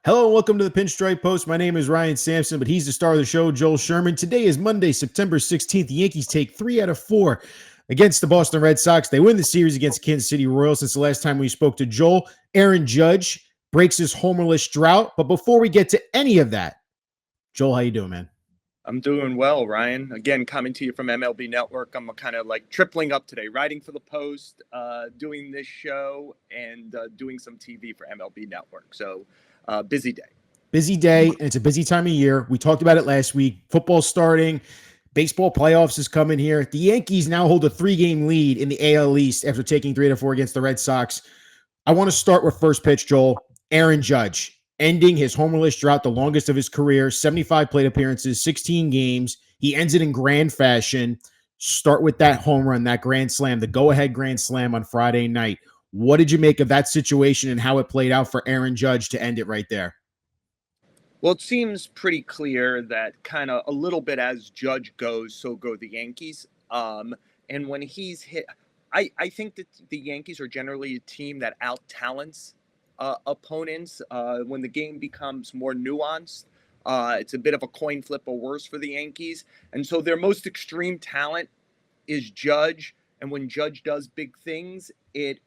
Hello and welcome to the Pinstripe Post. My name is Ryan Sampson, but he's the star of the show, Joel Sherman. Today is Monday, September 16th. The Yankees take 3 out of 4 against the Boston Red Sox. They win the series against Kansas City Royals. Since the last time we spoke to Joel, Aaron Judge breaks his homerless drought. But before we get to any of that, Joel, how you doing, man? I'm doing well, Ryan. Again, coming to you from MLB Network. I'm kind of like tripling up today, writing for the Post, doing this show, and doing some TV for MLB Network. So, busy day. Busy day, and it's a busy time of year. We talked about it last week. Football's starting. Baseball playoffs is coming here. The Yankees now hold a 3-game lead in the AL East after taking 3 out of 4 against the Red Sox. I want to start with first pitch, Joel. Aaron Judge ending his homerless drought, the longest of his career, 75 plate appearances, 16 games. He ends it in grand fashion. Start with that home run, that grand slam, the go-ahead grand slam on Friday night. What did you make of that situation and how it played out for Aaron Judge to end it right there? Well, it seems pretty clear that kind of a little bit as Judge goes, so go the Yankees. And when he's hit, I think that the Yankees are generally a team that out-talents opponents when the game becomes more nuanced. It's a bit of a coin flip or worse for the Yankees. And so their most extreme talent is Judge. And when Judge does big things, it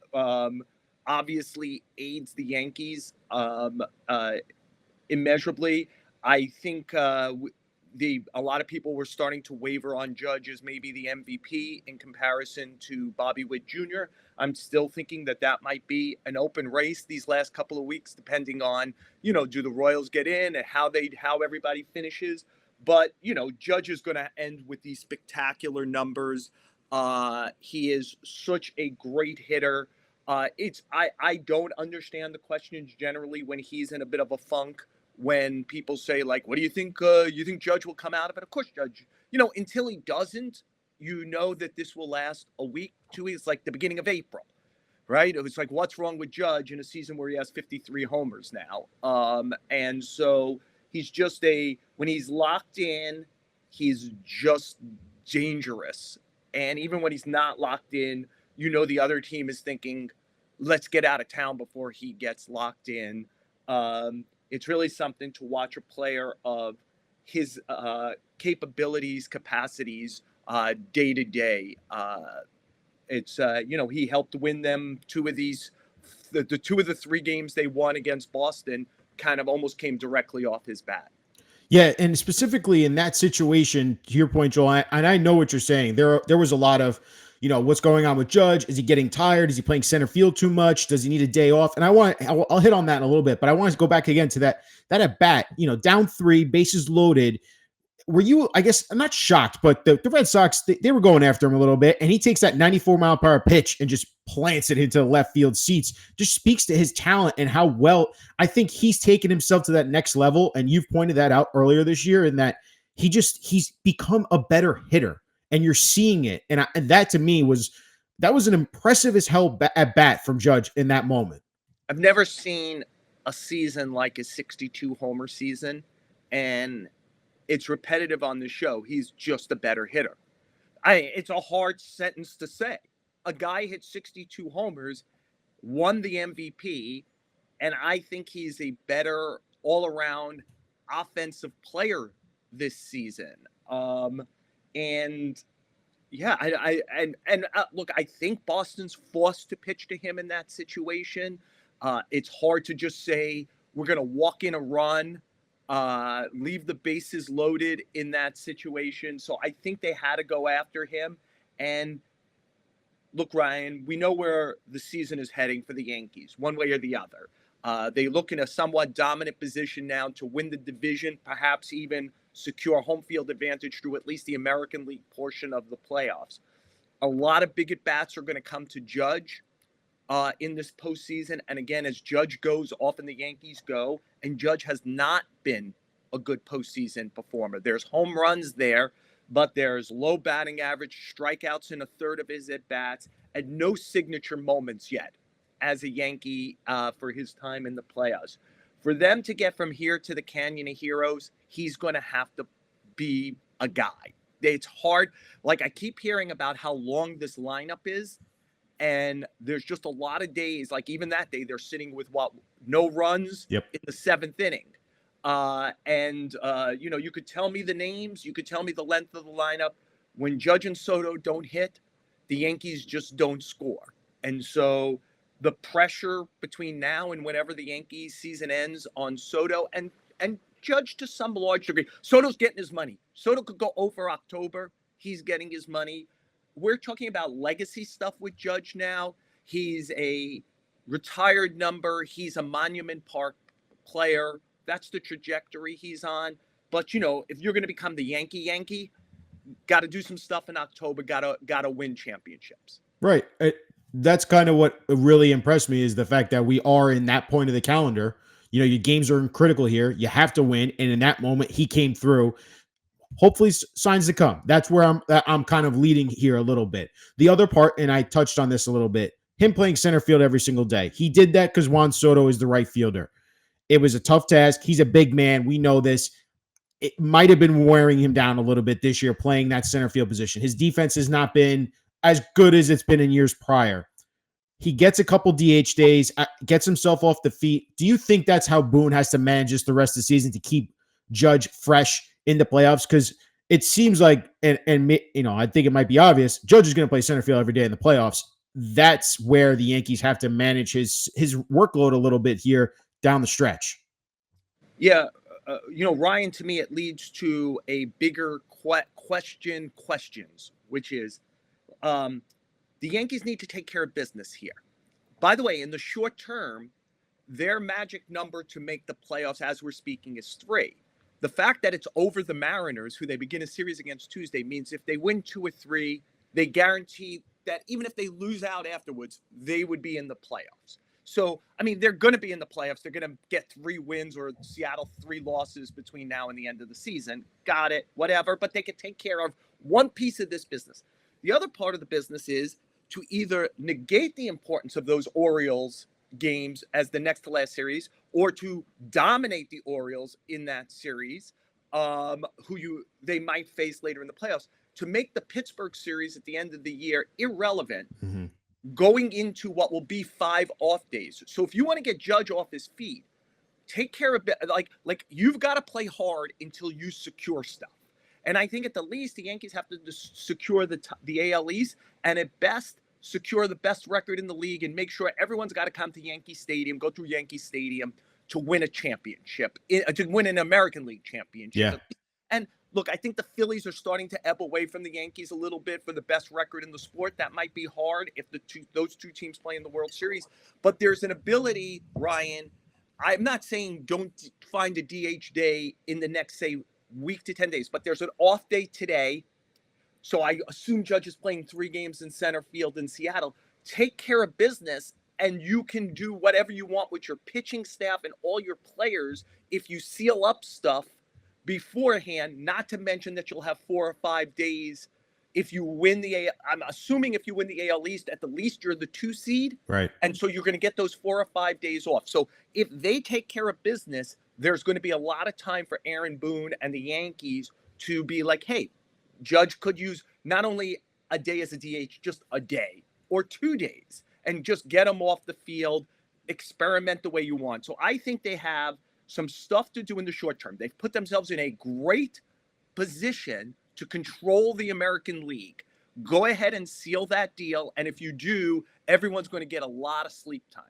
obviously aids the Yankees immeasurably. I think a lot of people were starting to waver on Judge as maybe the MVP in comparison to Bobby Witt Jr. I'm still thinking that might be an open race these last couple of weeks, depending on, do the Royals get in and how everybody finishes. But, Judge is going to end with these spectacular numbers. He is such a great hitter. I don't understand the questions generally when he's in a bit of a funk. When people say, like, what do you think? You think Judge will come out of it? Of course, Judge, until he doesn't, that this will last a week, 2 weeks, like the beginning of April, right? It was like, what's wrong with Judge in a season where he has 53 homers now? And so he's just when he's locked in, he's just dangerous. And even when he's not locked in, the other team is thinking, let's get out of town before he gets locked in. It's really something to watch a player of his capabilities, capacities day to day. It's he helped win them the 2 of the 3 games they won against Boston kind of almost came directly off his bat. Yeah, and specifically in that situation, to your point, Joel, and I know what you're saying. There was a lot of, what's going on with Judge? Is he getting tired? Is he playing center field too much? Does he need a day off? And I'll hit on that in a little bit, but I want to go back again to that at bat. Down 3, bases loaded. Were you, I guess, I'm not shocked, but the Red Sox, they were going after him a little bit, and he takes that 94-mile-per-hour pitch and just plants it into the left field seats. Just speaks to his talent and how well I think he's taken himself to that next level, and you've pointed that out earlier this year, in that he's become a better hitter, and you're seeing it. And that, to me, was an impressive as hell at bat from Judge in that moment. I've never seen a season like a 62-homer season, and it's repetitive on the show. He's just a better hitter. It's a hard sentence to say. A guy hit 62 homers, won the MVP, and I think he's a better all-around offensive player this season. And yeah, look, I think Boston's forced to pitch to him in that situation. It's hard to just say we're going to walk in a run, leave the bases loaded in that situation. So I think they had to go after him. And look, Ryan, we know where the season is heading for the Yankees, one way or the other. They look in a somewhat dominant position now to win the division, perhaps even secure home field advantage through at least the American League portion of the playoffs. A lot of big at-bats are going to come to Judge in this postseason. And again, as Judge goes, often the Yankees go, and Judge has not been a good postseason performer. There's home runs there, but there's low batting average, strikeouts in a third of his at-bats, and no signature moments yet as a Yankee for his time in the playoffs. For them to get from here to the Canyon of Heroes, he's going to have to be a guy. It's hard. Like, I keep hearing about how long this lineup is. And there's just a lot of days, like even that day, they're sitting with no runs Yep. in the 7th inning. You could tell me the names, you could tell me the length of the lineup. When Judge and Soto don't hit, the Yankees just don't score. And so the pressure between now and whenever the Yankees season ends on Soto and Judge to some large degree. Soto's getting his money. Soto could go over October. He's getting his money. We're talking about legacy stuff with Judge now. He's a retired number. He's a Monument Park player. That's the trajectory he's on. But, if you're going to become the Yankee, got to do some stuff in October, got to win championships. Right. That's kind of what really impressed me, is the fact that we are in that point of the calendar. Your games are critical here. You have to win. And in that moment, he came through. Hopefully signs to come. That's where I'm kind of leading here a little bit. The other part, and I touched on this a little bit, him playing center field every single day. He did that because Juan Soto is the right fielder. It was a tough task. He's a big man. We know this. It might have been wearing him down a little bit this year playing that center field position. His defense has not been as good as it's been in years prior. He gets a couple DH days, gets himself off the feet. Do you think that's how Boone has to manage this the rest of the season to keep Judge fresh in the playoffs? Because it seems like, and I think it might be obvious, Judge is going to play center field every day in the playoffs. That's where the Yankees have to manage his workload a little bit here down the stretch. Yeah. Ryan, to me, it leads to a bigger questions, which is the Yankees need to take care of business here. By the way, in the short term, their magic number to make the playoffs as we're speaking is 3. The fact that it's over the Mariners, who they begin a series against Tuesday, means if they win 2 or 3, they guarantee that even if they lose out afterwards, they would be in the playoffs. So, they're going to be in the playoffs. They're going to get 3 wins, or Seattle 3 losses between now and the end of the season. Got it, whatever. But they could take care of one piece of this business. The other part of the business is to either negate the importance of those Orioles games as the next to last series, or to dominate the Orioles in that series, they might face later in the playoffs, to make the Pittsburgh series at the end of the year irrelevant. Mm-hmm. Going into what will be 5 off days. So if you want to get Judge off his feet, take care of it. Like you've got to play hard until you secure stuff. And I think at the least, the Yankees have to secure the AL East, and at best, secure the best record in the league, and make sure everyone's got to come to Yankee Stadium, go through Yankee Stadium to win a championship, to win an American League championship. Yeah. And look, I think the Phillies are starting to ebb away from the Yankees a little bit for the best record in the sport. That might be hard if those two teams play in the World Series. But there's an ability, Ryan. I'm not saying don't find a DH day in the next, say, week to 10 days, but there's an off day today. So I assume Judge is playing 3 games in center field in Seattle. Take care of business, and you can do whatever you want with your pitching staff and all your players if you seal up stuff beforehand, not to mention that you'll have 4 or 5 days. If you win I'm assuming if you win the AL East, at the least you're the 2 seed. Right. And so you're going to get those 4 or 5 days off. So if they take care of business, there's going to be a lot of time for Aaron Boone and the Yankees to be like, hey, Judge could use not only a day as a DH, just a day or 2 days, and just get them off the field, experiment the way you want. So I think they have some stuff to do in the short term. They've put themselves in a great position to control the American League. Go ahead and seal that deal. And if you do, everyone's going to get a lot of sleep time.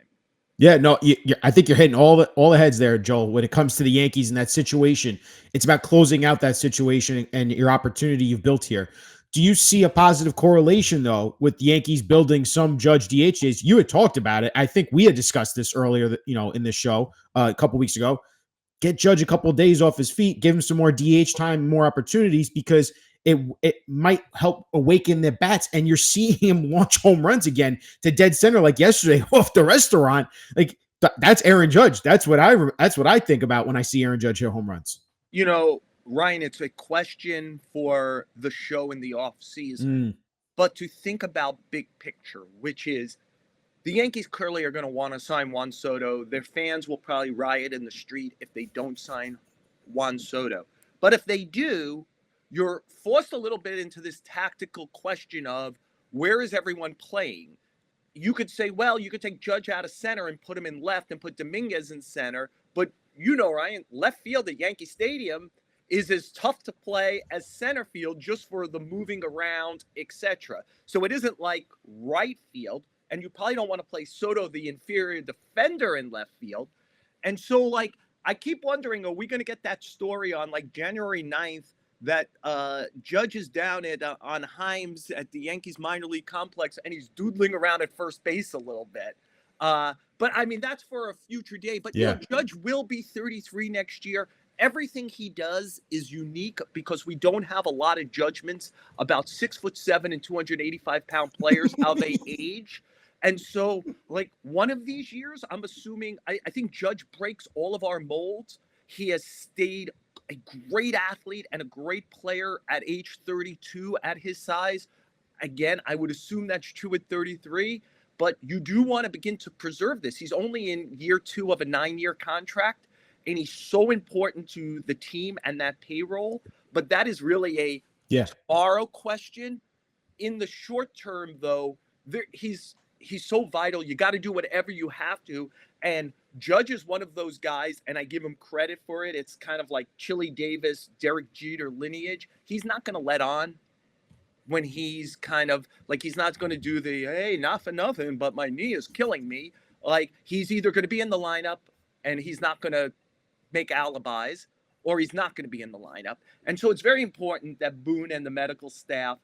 Yeah, no, I think you're hitting all the heads there, Joel. When it comes to the Yankees in that situation, it's about closing out that situation and your opportunity you've built here. Do you see a positive correlation, though, with the Yankees building some Judge DH days? You had talked about it. I think we had discussed this earlier, in this show a couple weeks ago. Get Judge a couple of days off his feet, give him some more DH time, more opportunities, because it might help awaken their bats, and you're seeing him launch home runs again to dead center like yesterday off the restaurant. Like that's Aaron Judge. That's what I think about when I see Aaron Judge hit home runs. Ryan, it's a question for the show in the off season, but to think about big picture, which is the Yankees clearly are going to want to sign Juan Soto. Their fans will probably riot in the street if they don't sign Juan Soto. But if they do, you're forced a little bit into this tactical question of where is everyone playing? you could say, well, you could take Judge out of center and put him in left and put Dominguez in center. But Ryan, left field at Yankee Stadium is as tough to play as center field just for the moving around, etc. So it isn't like right field. And you probably don't want to play Soto, the inferior defender, in left field. And so, like, I keep wondering, are we going to get that story on, like, January 9th that Judge is down at on Himes at the Yankees minor league complex, and he's doodling around at first base a little bit. But, I mean, that's for a future day. But, Judge will be 33 next year. Everything he does is unique because we don't have a lot of judgments about 6'7" and 285-pound players, how they age. And so, like, one of these years, I'm assuming, I think Judge breaks all of our molds. He has stayed a great athlete and a great player at age 32 at his size. Again, I would assume that's true at 33, but you do want to begin to preserve this. He's only in year 2 of a 9-year contract, and he's so important to the team and that payroll. But that is really a tomorrow question. In the short term, though, he's so vital. You got to do whatever you have to. And Judge is one of those guys, and I give him credit for it. It's kind of like Chili Davis, Derek Jeter lineage. He's not going to let on when he's kind of like, he's not going to do the, hey, not for nothing, but my knee is killing me. Like, he's either going to be in the lineup and he's not going to make alibis, or he's not going to be in the lineup. And so it's very important that Boone and the medical staff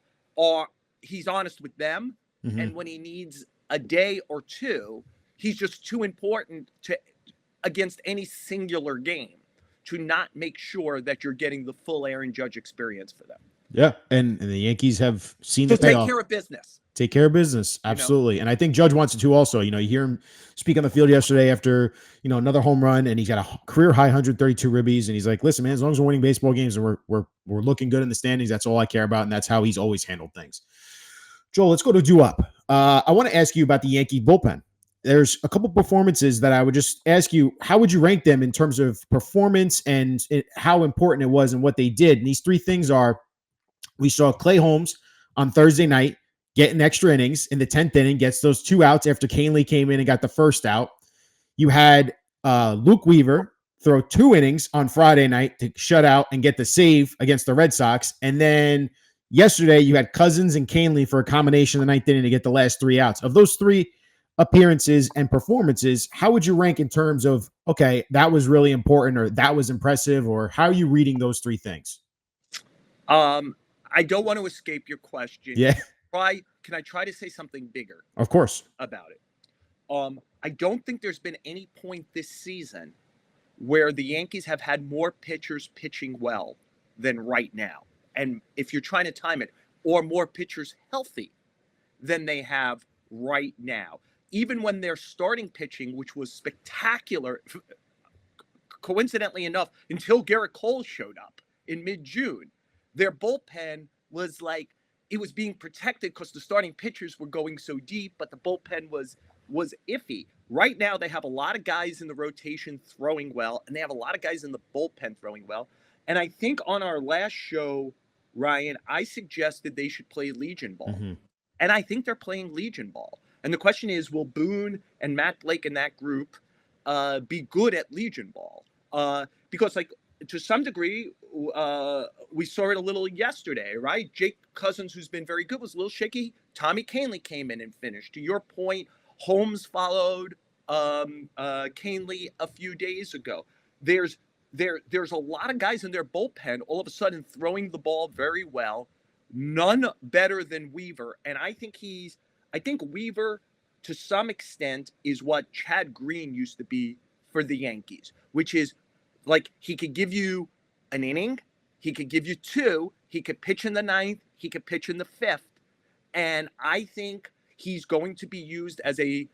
he's honest with them. Mm-hmm. And when he needs a day or two, he's just too important against any singular game to not make sure that you're getting the full Aaron Judge experience for them. Yeah, and the Yankees have seen the payoff. Take care of business. Take care of business, absolutely. And I think Judge wants it to also. You hear him speak on the field yesterday after, another home run, and he's got a career high 132 ribbies, and he's like, listen, man, as long as we're winning baseball games and we're looking good in the standings, that's all I care about, and that's how he's always handled things. Joel, let's go to due up. I want to ask you about the Yankee bullpen. There's a couple performances that I would just ask you, how would you rank them in terms of performance and how important it was and what they did? And these three things are, we saw Clay Holmes on Thursday night getting extra innings in the 10th inning, gets those 2 outs after Canely came in and got the first out. You had Luke Weaver throw 2 innings on Friday night to shut out and get the save against the Red Sox. And then yesterday you had Cousins and Canely for a combination of the 9th inning to get the last 3 outs. Of those 3 appearances and performances, how would you rank in terms of, okay, that was really important, or that was impressive, or how are you reading those 3 things? I don't want to escape your question. Yeah. Can I try to say something bigger? Of course. About it. I don't think there's been any point this season where the Yankees have had more pitchers pitching well than right now. And if you're trying to time it, or more pitchers healthy than they have right now. Even when they're starting pitching, which was spectacular, coincidentally enough, until Gerrit Cole showed up in mid-June, their bullpen was like, it was being protected because the starting pitchers were going so deep, but the bullpen was iffy. Right now, they have a lot of guys in the rotation throwing well, and they have a lot of guys in the bullpen throwing well. And I think on our last show, Ryan, I suggested they should play Legion ball. Mm-hmm. And I think they're playing Legion ball. And the question is, will Boone and Matt Blake and that group be good at Legion ball? Because, like, to some degree, we saw it a little yesterday, right? Jake Cousins, who's been very good, was a little shaky. Tommy Canely came in and finished. To your point, Holmes followed Canely a few days ago. There's a lot of guys in their bullpen all of a sudden throwing the ball very well. None better than Weaver. And I think Weaver, to some extent, is what Chad Green used to be for the Yankees, which is, like, he could give you an inning, he could give you 2, he could pitch in the 9th, he could pitch in the 5th. And I think he's going to be used as a,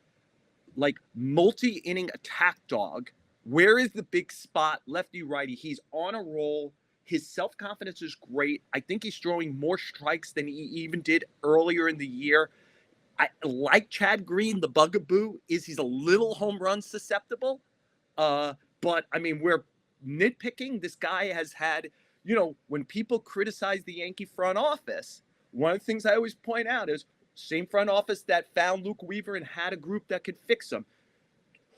like, multi-inning attack dog. Where is the big spot, lefty, righty? He's on a roll. His self-confidence is great. I think he's throwing more strikes than he even did earlier in the year. I like Chad Green. The bugaboo is he's a little home run susceptible. But, I mean, we're nitpicking. This guy has had, when people criticize the Yankee front office, one of the things I always point out is Same front office that found Luke Weaver and had a group that could fix him.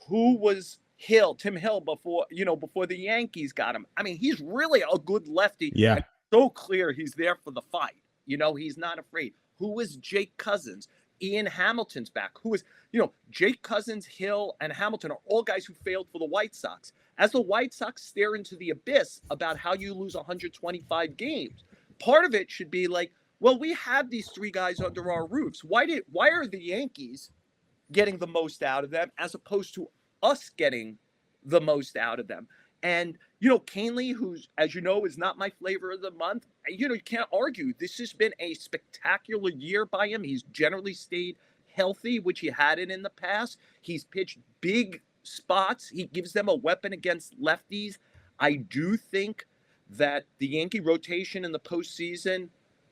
Who was Tim Hill, before the Yankees got him? I mean, he's really a good lefty. Yeah. And so clear he's there for the fight. He's not afraid. Who is Jake Cousins? Ian Hamilton's back. Who is, Jake Cousins, Hill, and Hamilton are all guys who failed for the White Sox. As the White Sox stare into the abyss about how you lose 125 games, part of it should be like, well, we have these three guys under our roofs. Why are the Yankees getting the most out of them as opposed to us getting the most out of them? And, Canely, who's, as you know, is not my flavor of the month, you can't argue. This has been a spectacular year by him. He's generally stayed healthy, which he hadn't in the past. He's pitched big spots. He gives them a weapon against lefties. I do think that the Yankee rotation in the postseason,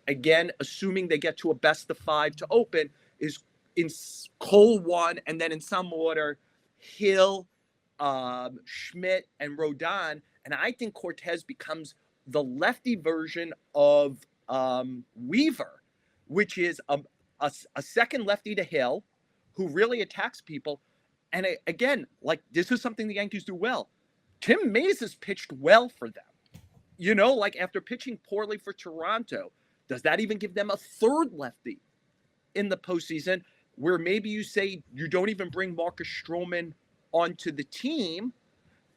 again, assuming they get to a best of 5 to open, is in Cole 1, and then in some order, Hill, Schmidt, and Rodon. And I think Cortez becomes the lefty version of Weaver, which is a second lefty to Hill, who really attacks people. And again, like, this is something the Yankees do well. Tim Mays has pitched well for them. Like, after pitching poorly for Toronto, does that even give them a third lefty in the postseason, where maybe you say you don't even bring Marcus Stroman onto the team,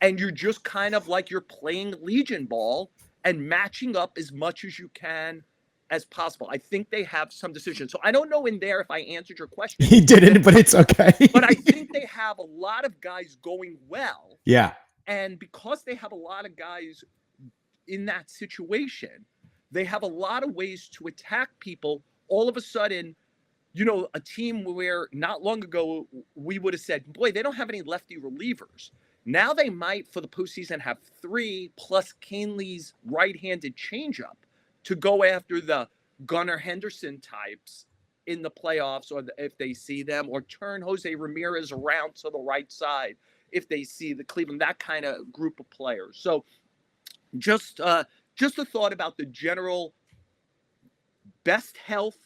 and you're just kind of like you're playing Legion ball and matching up as much as you can as possible? I think they have some decisions. So I don't know in there if I answered your question. He didn't, but it's okay. But I think they have a lot of guys going well. Yeah. And because they have a lot of guys in that situation, they have a lot of ways to attack people. All of a sudden, a team where not long ago we would have said, boy, they don't have any lefty relievers. Now they might, for the postseason, have 3 plus Canely's right-handed changeup to go after the Gunnar Henderson types in the playoffs, or if they see them, or turn Jose Ramirez around to the right side if they see the Cleveland, that kind of group of players. So just a thought about the general best health,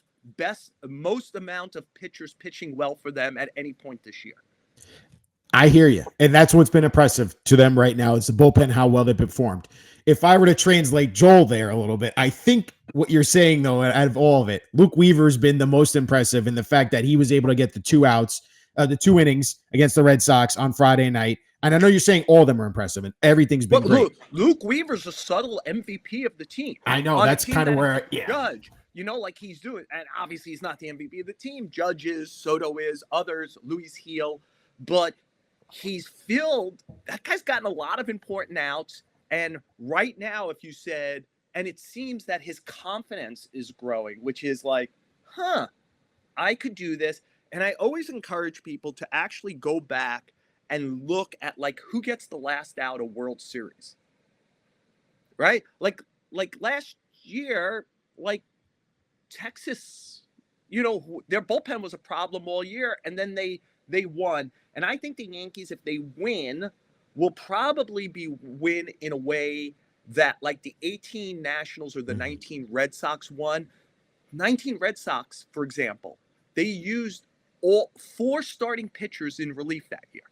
most amount of pitchers pitching well for them at any point this year. I hear you. And that's what's been impressive to them right now is the bullpen, how well they performed. If I were to translate Joel there a little bit, I think what you're saying, though, out of all of it, Luke Weaver's been the most impressive in the fact that he was able to get the 2 outs, the 2 innings against the Red Sox on Friday night. And I know you're saying all of them are impressive and everything's been great. Luke Weaver's a subtle MVP of the team. I know. That's kind of where, Judge, like he's doing. And obviously he's not the MVP of the team. Judge is, Soto is, others, Luis Heel. But he's that guy's gotten a lot of important outs. And right now, if you said, and it seems that his confidence is growing, which is like, I could do this. And I always encourage people to actually go back and look at like who gets the last out of World Series, right? Like last year, like Texas, their bullpen was a problem all year, and then they won. And I think the Yankees, if they win, will probably win in a way that like the 18 Nationals or the 19 Red Sox won. 19 Red Sox, for example, they used all 4 starting pitchers in relief that year.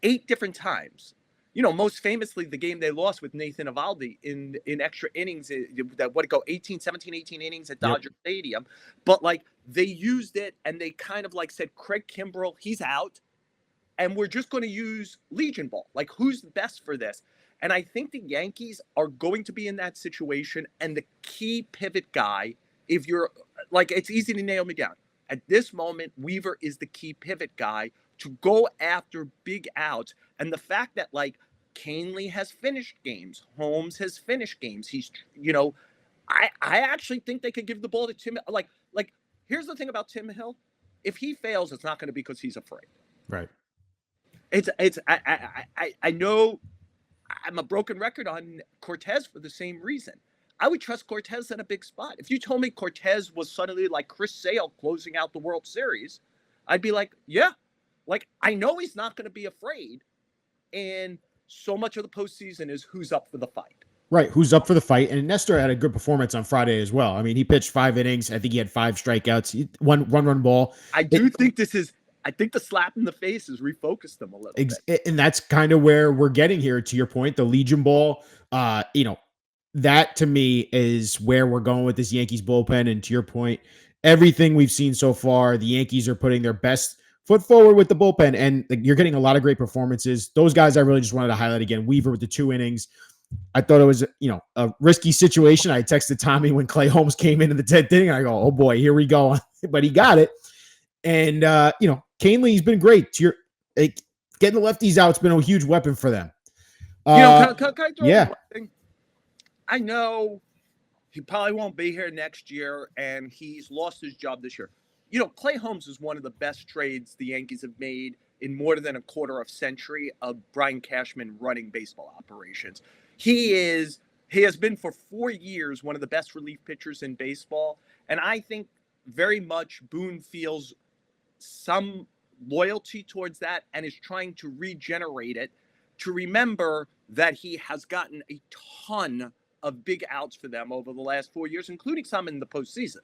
8 different times. Most famously, the game they lost with Nathan Eovaldi in extra innings, that 17, 18 innings at Dodger Stadium. But like they used it, and they kind of like said, Craig Kimbrell, he's out, and we're just going to use Legion ball. Like, who's the best for this? And I think the Yankees are going to be in that situation. And the key pivot guy, if you're like, it's easy to nail me down. At this moment, Weaver is the key pivot guy to go after big outs. And the fact that like Canely has finished games, Holmes has finished games. He's, I actually think they could give the ball to Tim. Like, here's the thing about Tim Hill. If he fails, it's not going to be because he's afraid. Right. I know I'm a broken record on Cortez for the same reason. I would trust Cortez in a big spot. If you told me Cortez was suddenly like Chris Sale closing out the World Series, I'd be like, yeah. Like, I know he's not going to be afraid. And so much of the postseason is who's up for the fight. Right, who's up for the fight. And Nestor had a good performance on Friday as well. I mean, he pitched 5 innings. I think he had 5 strikeouts, one run ball. I think the slap in the face has refocused him a little bit. And that's kind of where we're getting here. To your point, the Legion Ball, that to me is where we're going with this Yankees bullpen. And to your point, everything we've seen so far, the Yankees are putting their best foot forward with the bullpen, and you're getting a lot of great performances. Those guys I really just wanted to highlight again. Weaver with the 2 innings. I thought it was, a risky situation. I texted Tommy when Clay Holmes came into the 10th inning. I go, oh boy, here we go. But he got it. And, Canley's been great. Getting the lefties out, it's been a huge weapon for them. Can I throw yeah. one thing? I know he probably won't be here next year, and he's lost his job this year. Clay Holmes is one of the best trades the Yankees have made in more than a quarter of century of Brian Cashman running baseball operations. He has been for 4 years one of the best relief pitchers in baseball, and I think very much Boone feels some loyalty towards that and is trying to regenerate it, to remember that he has gotten a ton of big outs for them over the last 4 years, including some in the postseason.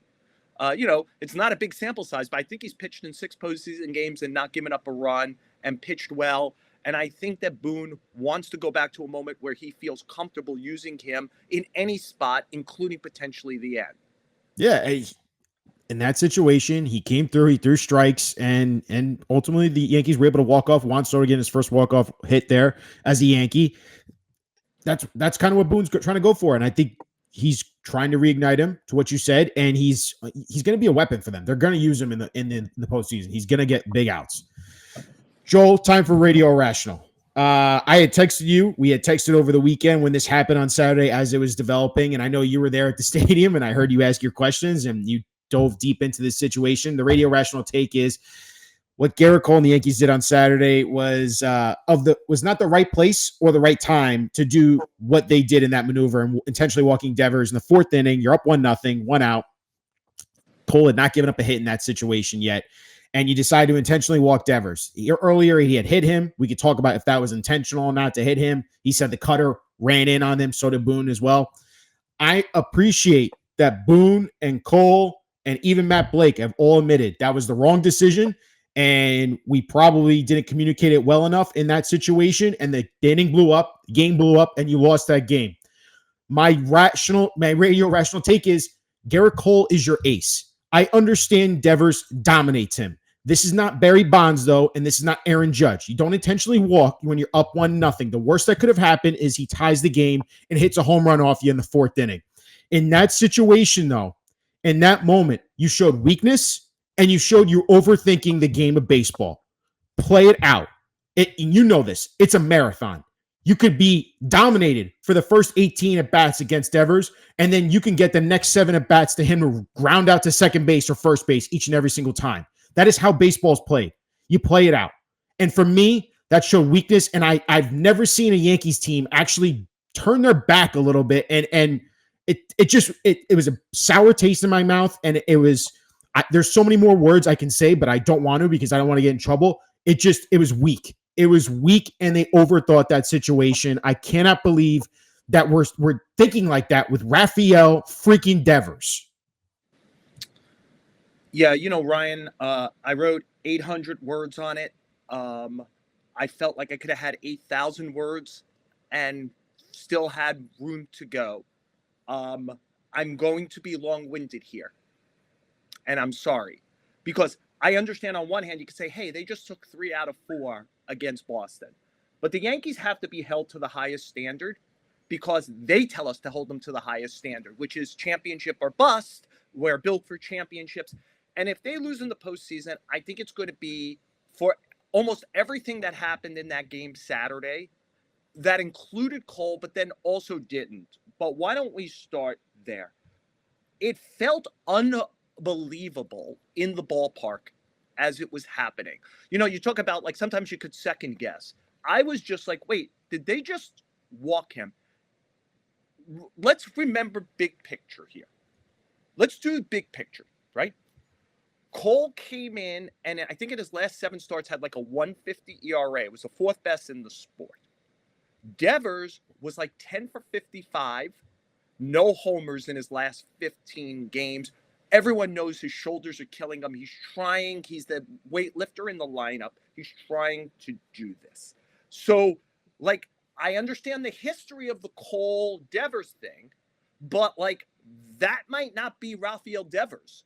It's not a big sample size, but I think he's pitched in 6 postseason games and not given up a run and pitched well. And I think that Boone wants to go back to a moment where he feels comfortable using him in any spot, including potentially the end. Yeah. In that situation, he came through, he threw strikes, and ultimately the Yankees were able to walk off. Juan Soto getting his first walk-off hit there as a Yankee. That's kind of what Boone's trying to go for. And I think he's trying to reignite him, to what you said, and he's going to be a weapon for them. They're going to use him in the postseason. He's going to get big outs. Joel, time for Radio Irrational. I had texted you. We had texted over the weekend when this happened on Saturday as it was developing, and I know you were there at the stadium, and I heard you ask your questions, and you dove deep into this situation. The Radio Irrational take is what Gerrit Cole and the Yankees did on Saturday was not the right place or the right time to do what they did in that maneuver and intentionally walking Devers in the 4th inning. You're up 1-0, 1 out. Cole had not given up a hit in that situation yet, and you decide to intentionally walk Devers. Earlier, he had hit him. We could talk about if that was intentional or not to hit him. He said the cutter ran in on him, so did Boone as well. I appreciate that Boone and Cole and even Matt Blake have all admitted that was the wrong decision, and we probably didn't communicate it well enough in that situation, and the inning blew up, the game blew up, and you lost that game. My Radio Rational take is Gerrit Cole is your ace. I understand Devers dominates him. This is not Barry Bonds, though, and this is not Aaron Judge. You don't intentionally walk when you're up 1-0. The worst that could have happened is he ties the game and hits a home run off you in the 4th inning. In that situation, though, in that moment, you showed weakness and you showed you overthinking the game of baseball. Play it out. You know this. It's a marathon. You could be dominated for the first 18 at-bats against Devers, and then you can get the next 7 at-bats to him to ground out to second base or first base each and every single time. That is how baseball's played. You play it out. And for me, that showed weakness, and I've never seen a Yankees team actually turn their back a little bit, and it was a sour taste in my mouth, and it was there's so many more words I can say, but I don't want to because I don't want to get in trouble. It was weak. It was weak, and they overthought that situation. I cannot believe that we're thinking like that with Rafael freaking Devers. Yeah, Ryan, I wrote 800 words on it. I felt like I could have had 8,000 words and still had room to go. I'm going to be long-winded here, and I'm sorry, because I understand on one hand you could say, hey, they just took 3 out of 4 against Boston. But the Yankees have to be held to the highest standard because they tell us to hold them to the highest standard, which is championship or bust. We're built for championships. And if they lose in the postseason, I think it's going to be for almost everything that happened in that game Saturday. That included Cole, but then also didn't. But why don't we start there? It felt unbelievable in the ballpark as it was happening. You talk about like sometimes you could second guess. I was just like, wait, did they just walk him? Let's remember big picture here. Let's do big picture, right? Cole came in, and I think in his last 7 starts had like a 150 ERA. It was the 4th best in the sport. Devers was like 10 for 55, no homers in his last 15 games. Everyone knows his shoulders are killing him. He's trying. He's the weightlifter in the lineup. He's trying to do this. So, like, I understand the history of the Cole Devers thing, but like that might not be Rafael Devers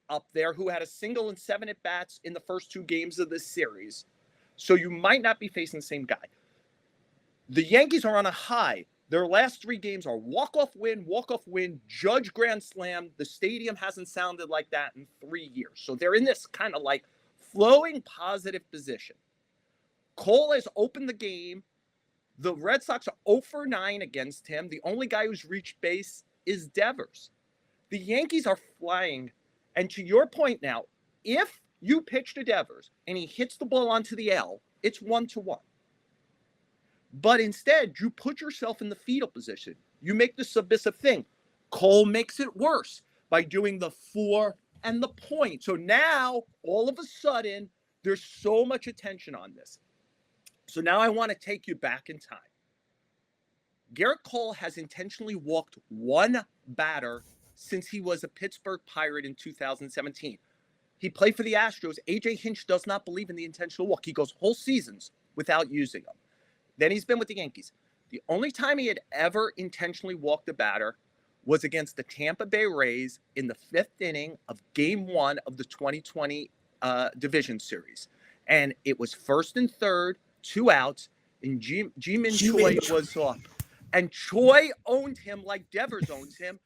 up there, who had a single and 7 at bats in the first 2 games of this series. So you might not be facing the same guy. The Yankees are on a high. Their last 3 games are walk-off win, Judge grand slam. The stadium hasn't sounded like that in 3 years. So they're in this kind of like flowing positive position. Cole has opened the game. The Red Sox are 0 for 9 against him. The only guy who's reached base is Devers. The Yankees are flying. And to your point now, if you pitch to Devers and he hits the ball onto the L, it's 1-1. But instead, you put yourself in the fetal position. You make the submissive thing. Cole makes it worse by doing the 4 and the point. So now, all of a sudden, there's so much attention on this. So now I want to take you back in time. Gerrit Cole has intentionally walked 1 batter since he was a Pittsburgh Pirate in 2017. He played for the Astros. A.J. Hinch does not believe in the intentional walk. He goes whole seasons without using them. Then he's been with the Yankees. The only time he had ever intentionally walked a batter was against the Tampa Bay Rays in the 5th inning of Game 1 of the 2020 Division Series. And it was 1st and 3rd, 2 outs, and Ji-Man Choi was off. And Choi owned him like Devers owns him.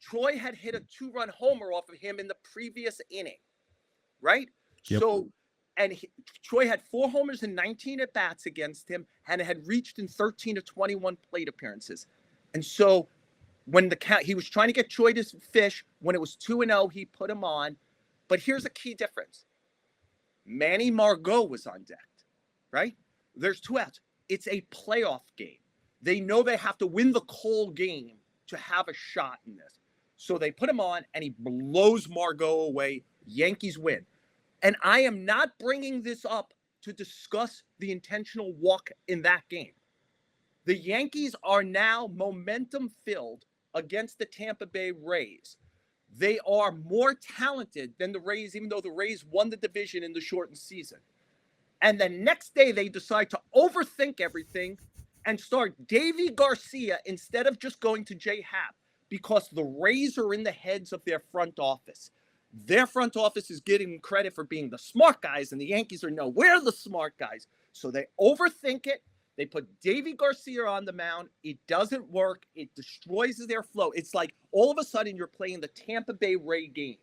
Choi had hit a 2-run homer off of him in the previous inning, right? Yep. So, and Choi had 4 homers and 19 at-bats against him and had reached in 13 of 21 plate appearances. And so when the count, he was trying to get Choi to fish. When it was 2-0, he put him on. But here's a key difference. Manny Margot was on deck, right? There's 2 outs. It's a playoff game. They know they have to win the Cole game to have a shot in this. So they put him on, and he blows Margot away. Yankees win. And I am not bringing this up to discuss the intentional walk in that game. The Yankees are now momentum-filled against the Tampa Bay Rays. They are more talented than the Rays, even though the Rays won the division in the shortened season. And the next day, they decide to overthink everything and start Davy Garcia instead of just going to J. Happ, because the Rays are in the heads of their front office. Their front office is getting credit for being the smart guys, and the Yankees are, no, we're the smart guys. So they overthink it. They put Davy Garcia on the mound. It doesn't work. It destroys their flow. It's like all of a sudden you're playing the Tampa Bay Ray game.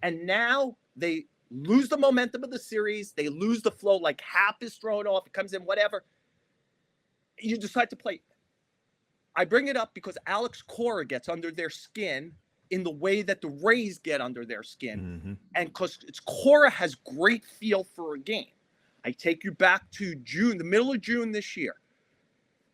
And now they lose the momentum of the series. They lose the flow, like Happ is thrown off. It comes in, whatever. You decide to play. I bring it up because Alex Cora gets under their skin in the way that the Rays get under their skin. Mm-hmm. And because Cora has great feel for a game. I take you back to June, the middle of June this year.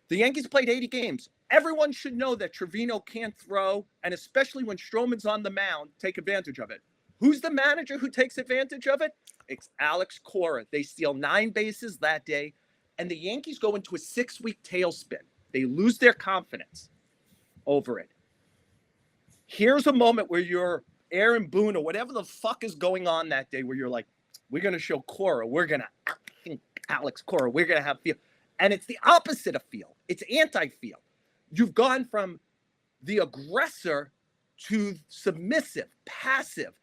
The Yankees played 80 games. Everyone should know that Trevino can't throw, and especially when Stroman's on the mound, take advantage of it. Who's the manager who takes advantage of it? It's Alex Cora. They steal 9 bases that day, and the Yankees go into a 6-week tailspin. They lose their confidence over it. Here's a moment where you're Aaron Boone or whatever the fuck is going on that day where you're like, we're going to show Cora. We're going to Alex Cora. We're going to have feel. And it's the opposite of feel. It's anti-feel. You've gone from the aggressor to submissive, passive.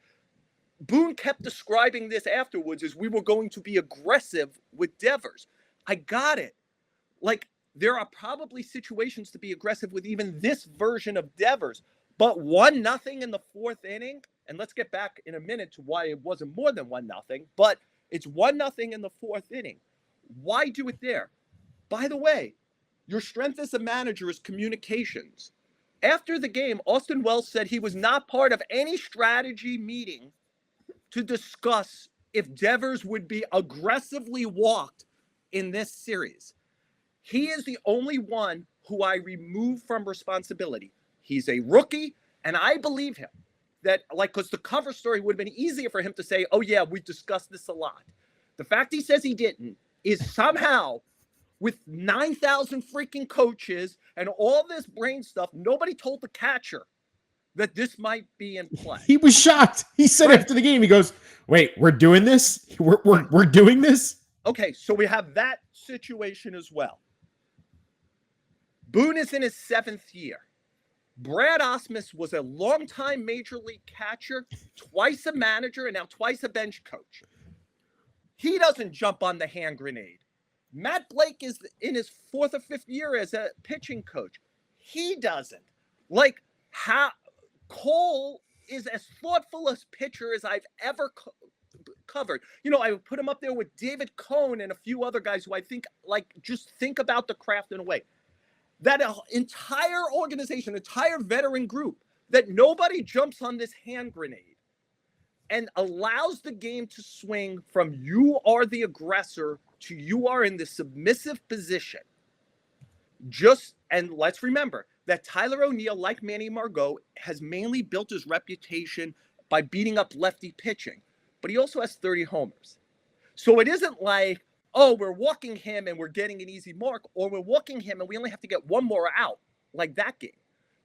Boone kept describing this afterwards as we were going to be aggressive with Devers. I got it. Like, there are probably situations to be aggressive with even this version of Devers. But 1-0 in the 4th inning, and let's get back in a minute to why it wasn't more than 1-0, but it's 1-0 in the 4th inning. Why do it there? By the way, your strength as a manager is communications. After the game, Austin Wells said he was not part of any strategy meeting to discuss if Devers would be aggressively walked in this series. He is the only one who I remove from responsibility. He's a rookie, and I believe him. That, like, because the cover story would have been easier for him to say, oh, yeah, we discussed this a lot. The fact he says he didn't is somehow with 9,000 freaking coaches and all this brain stuff. Nobody told the catcher that this might be in play. He was shocked. He said after the game, he goes, "Wait, we're doing this? We're doing this?" Okay, so we have that situation as well. Boone is in his 7th year. Brad Osmus was a longtime major league catcher, twice a manager, and now twice a bench coach. He doesn't jump on the hand grenade. Matt Blake is in his 4th or 5th year as a pitching coach. He doesn't. Like, how Cole is as thoughtful a pitcher as I've ever covered. You know, I would put him up there with David Cohn and a few other guys who I think, like, just think about the craft in a way. That entire organization, entire veteran group, that nobody jumps on this hand grenade and allows the game to swing from you are the aggressor to you are in the submissive position. And let's remember that Tyler O'Neill, like Manny Margot, has mainly built his reputation by beating up lefty pitching, but he also has 30 homers. So it isn't like, oh, we're walking him and we're getting an easy mark, or we're walking him and we only have to get one more out, like that game.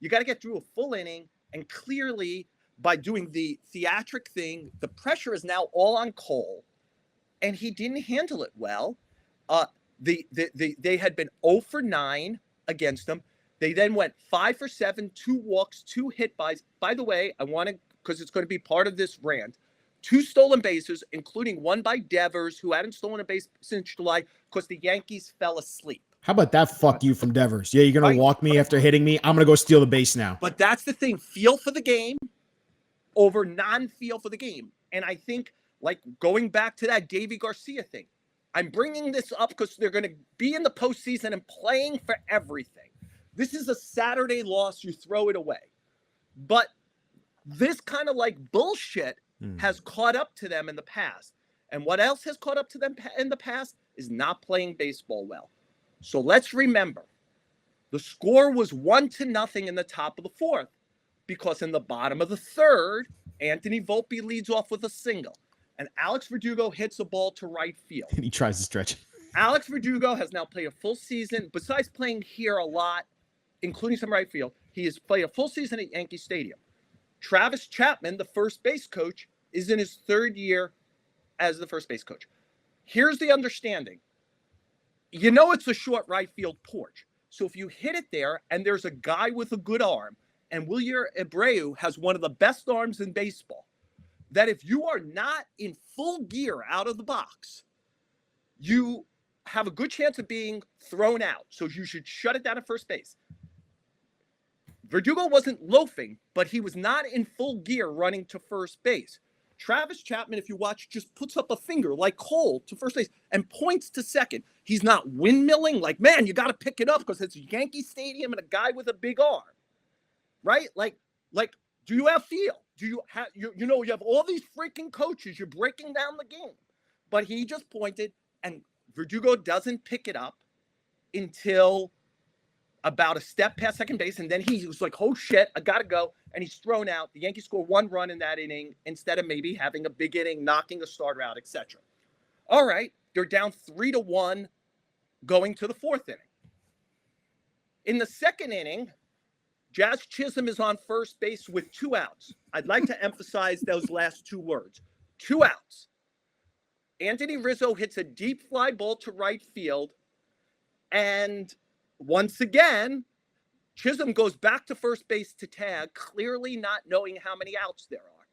You got to get through a full inning, and clearly by doing the theatric thing, the pressure is now all on Cole, and he didn't handle it well. They had been 0 for 9 against him. They then went 5 for 7, 2 walks, 2 hit bys. By the way, I want to, because it's going to be part of this rant, 2 stolen bases, including one by Devers, who hadn't stolen a base since July because the Yankees fell asleep. How about that? Fuck you from Devers. Yeah, you're going to walk me after hitting me. I'm going to go steal the base now. But that's the thing. Feel for the game over non-feel for the game. And I think, like, going back to that Davy Garcia thing, I'm bringing this up because they're going to be in the postseason and playing for everything. This is a Saturday loss. You throw it away. But this kind of like bullshit has caught up to them in the past. And what else has caught up to them in the past is not playing baseball well. So let's remember, the score was 1-0 in the top of the 4th, because in the bottom of the 3rd, Anthony Volpe leads off with a single, and Alex Verdugo hits a ball to right field. And he tries to stretch it. Alex Verdugo has now played a full season. Besides playing here a lot, including some right field, he has played a full season at Yankee Stadium. Travis Chapman, the first base coach, is in his 3rd year as the first base coach. Here's the understanding. You know it's a short right field porch. So if you hit it there and there's a guy with a good arm, and Wilyer Abreu has one of the best arms in baseball, that if you are not in full gear out of the box, you have a good chance of being thrown out. So you should shut it down at first base. Verdugo wasn't loafing, but he was not in full gear running to first base. Travis Chapman, if you watch, just puts up a finger like Cole to first base and points to second. He's not windmilling like, man, you got to pick it up because it's Yankee Stadium and a guy with a big arm, right? Like, do you have feel? Do you have, you have all these freaking coaches, you're breaking down the game, but he just pointed, and Verdugo doesn't pick it up until about a step past second base, and then he was like, oh shit, I gotta go, and he's thrown out. The Yankees score 1 run in that inning instead of maybe having a big inning, knocking a starter out, etc. All right, they're down 3-1 going to the 4th inning. In the 2nd inning, Jazz Chisholm is on first base with 2 outs. I'd like to emphasize those last 2 words. 2 outs. Anthony Rizzo hits a deep fly ball to right field, and once again, Chisholm goes back to first base to tag, clearly not knowing how many outs there are.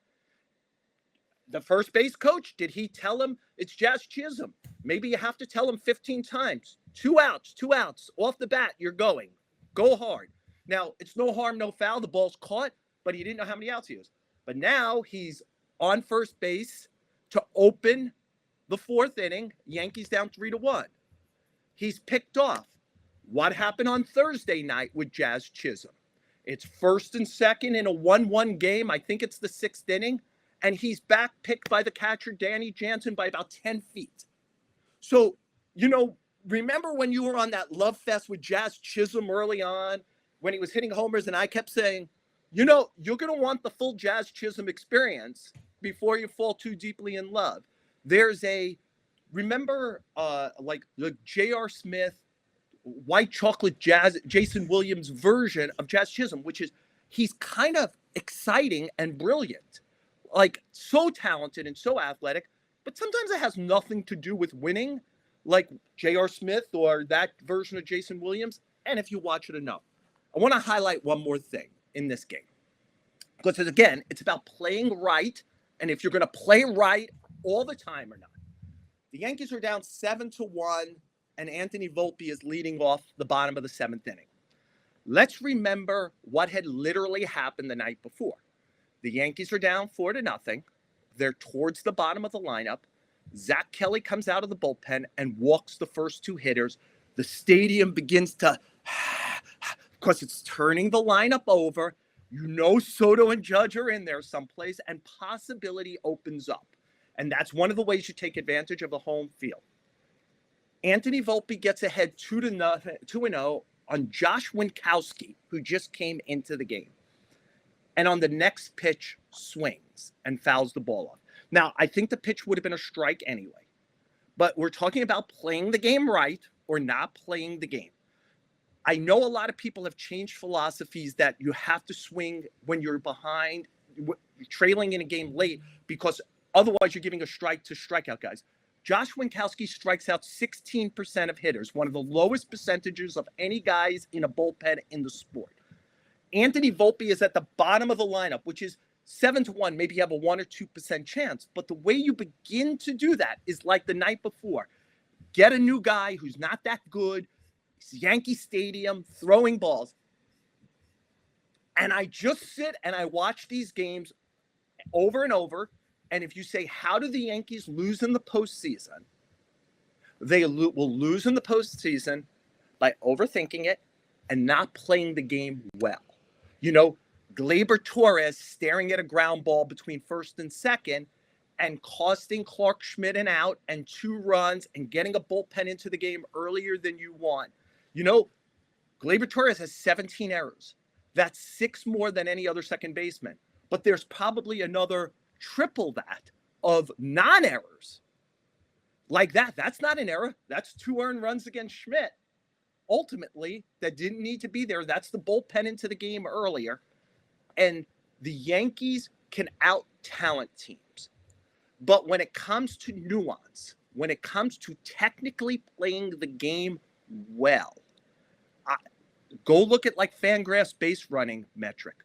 The first base coach, did he tell him it's Jazz Chisholm? Maybe you have to tell him 15 times. 2 outs, 2 outs. Off the bat, you're going. Go hard. Now, it's no harm, no foul. The ball's caught, but he didn't know how many outs he was. But now he's on first base to open the 4th inning. Yankees down 3-1. He's picked off. What happened on Thursday night with Jazz Chisholm? It's 1st and 2nd in a 1-1 game. I think it's the 6th inning. And he's back picked by the catcher, Danny Jansen, by about 10 feet. So, remember when you were on that love fest with Jazz Chisholm early on, when he was hitting homers, and I kept saying, you're going to want the full Jazz Chisholm experience before you fall too deeply in love. There's remember, like J.R. Smith white chocolate jazz, Jason Williams version of Jazz Chisholm, which is he's kind of exciting and brilliant, like so talented and so athletic, but sometimes it has nothing to do with winning, like J.R. Smith or that version of Jason Williams. And if you watch it enough, I want to highlight one more thing in this game. Because again, it's about playing right. And if you're going to play right all the time or not. The Yankees are down 7-1, and Anthony Volpe is leading off the bottom of the 7th inning. Let's remember what had literally happened the night before. The Yankees are down 4-0. They're towards the bottom of the lineup. Zach Kelly comes out of the bullpen and walks the first two hitters. The stadium begins to, because it's turning the lineup over. You know Soto and Judge are in there someplace, and possibility opens up. And that's one of the ways you take advantage of the home field. Anthony Volpe gets ahead 2-0 on Josh Winkowski, who just came into the game. And on the next pitch, swings and fouls the ball off. Now, I think the pitch would have been a strike anyway. But we're talking about playing the game right or not playing the game. I know a lot of people have changed philosophies that you have to swing when you're behind, trailing in a game late, because otherwise you're giving a strike to strikeout guys. Josh Winkowski strikes out 16% of hitters, one of the lowest percentages of any guys in a bullpen in the sport. Anthony Volpe is at the bottom of the lineup, which is 7-1. Maybe you have a 1 or 2% chance. But the way you begin to do that is like the night before. Get a new guy who's not that good. It's Yankee Stadium, throwing balls. And I just sit and I watch these games over and over. And if you say, how do the Yankees lose in the postseason? They will lose in the postseason by overthinking it and not playing the game well. You know, Gleyber Torres staring at a ground ball between first and second and costing Clark Schmidt an out and 2 runs and getting a bullpen into the game earlier than you want. You know, Gleyber Torres has 17 errors. That's 6 more than any other second baseman. But there's probably another triple that of non-errors. Like that. That's not an error. That's 2 earned runs against Schmidt. Ultimately, that didn't need to be there. That's the bullpen into the game earlier. And the Yankees can out-talent teams. But when it comes to nuance, when it comes to technically playing the game well, go look at like Fangraphs base running metric.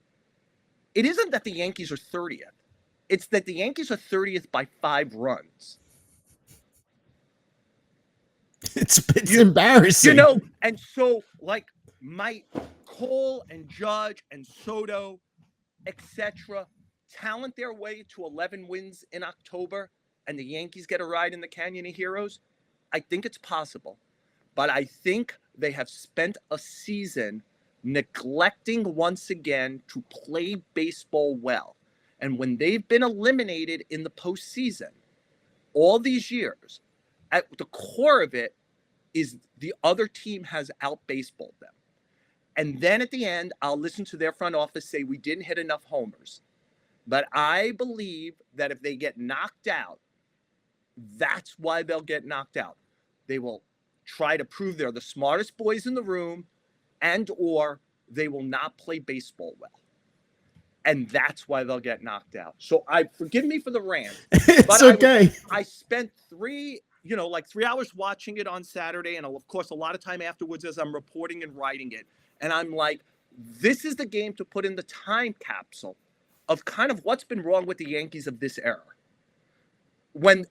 It isn't that the Yankees are 30th. It's that the Yankees are 30th by 5 runs. It's embarrassing. You know, and so like my Cole and Judge and Soto, etc., talent their way to 11 wins in October and the Yankees get a ride in the Canyon of Heroes, I think it's possible. But I think they have spent a season neglecting once again to play baseball well. And when they've been eliminated in the postseason all these years, at the core of it is the other team has out-baseballed them. And then at the end, I'll listen to their front office say we didn't hit enough homers. But I believe that if they get knocked out, that's why they'll get knocked out. They will try to prove they're the smartest boys in the room, and or they will not play baseball well. And that's why they'll get knocked out. So forgive me for the rant. It's but okay. I spent 3 hours watching it on Saturday, and of course a lot of time afterwards as I'm reporting and writing it. And I'm like, this is the game to put in the time capsule of kind of what's been wrong with the Yankees of this era. When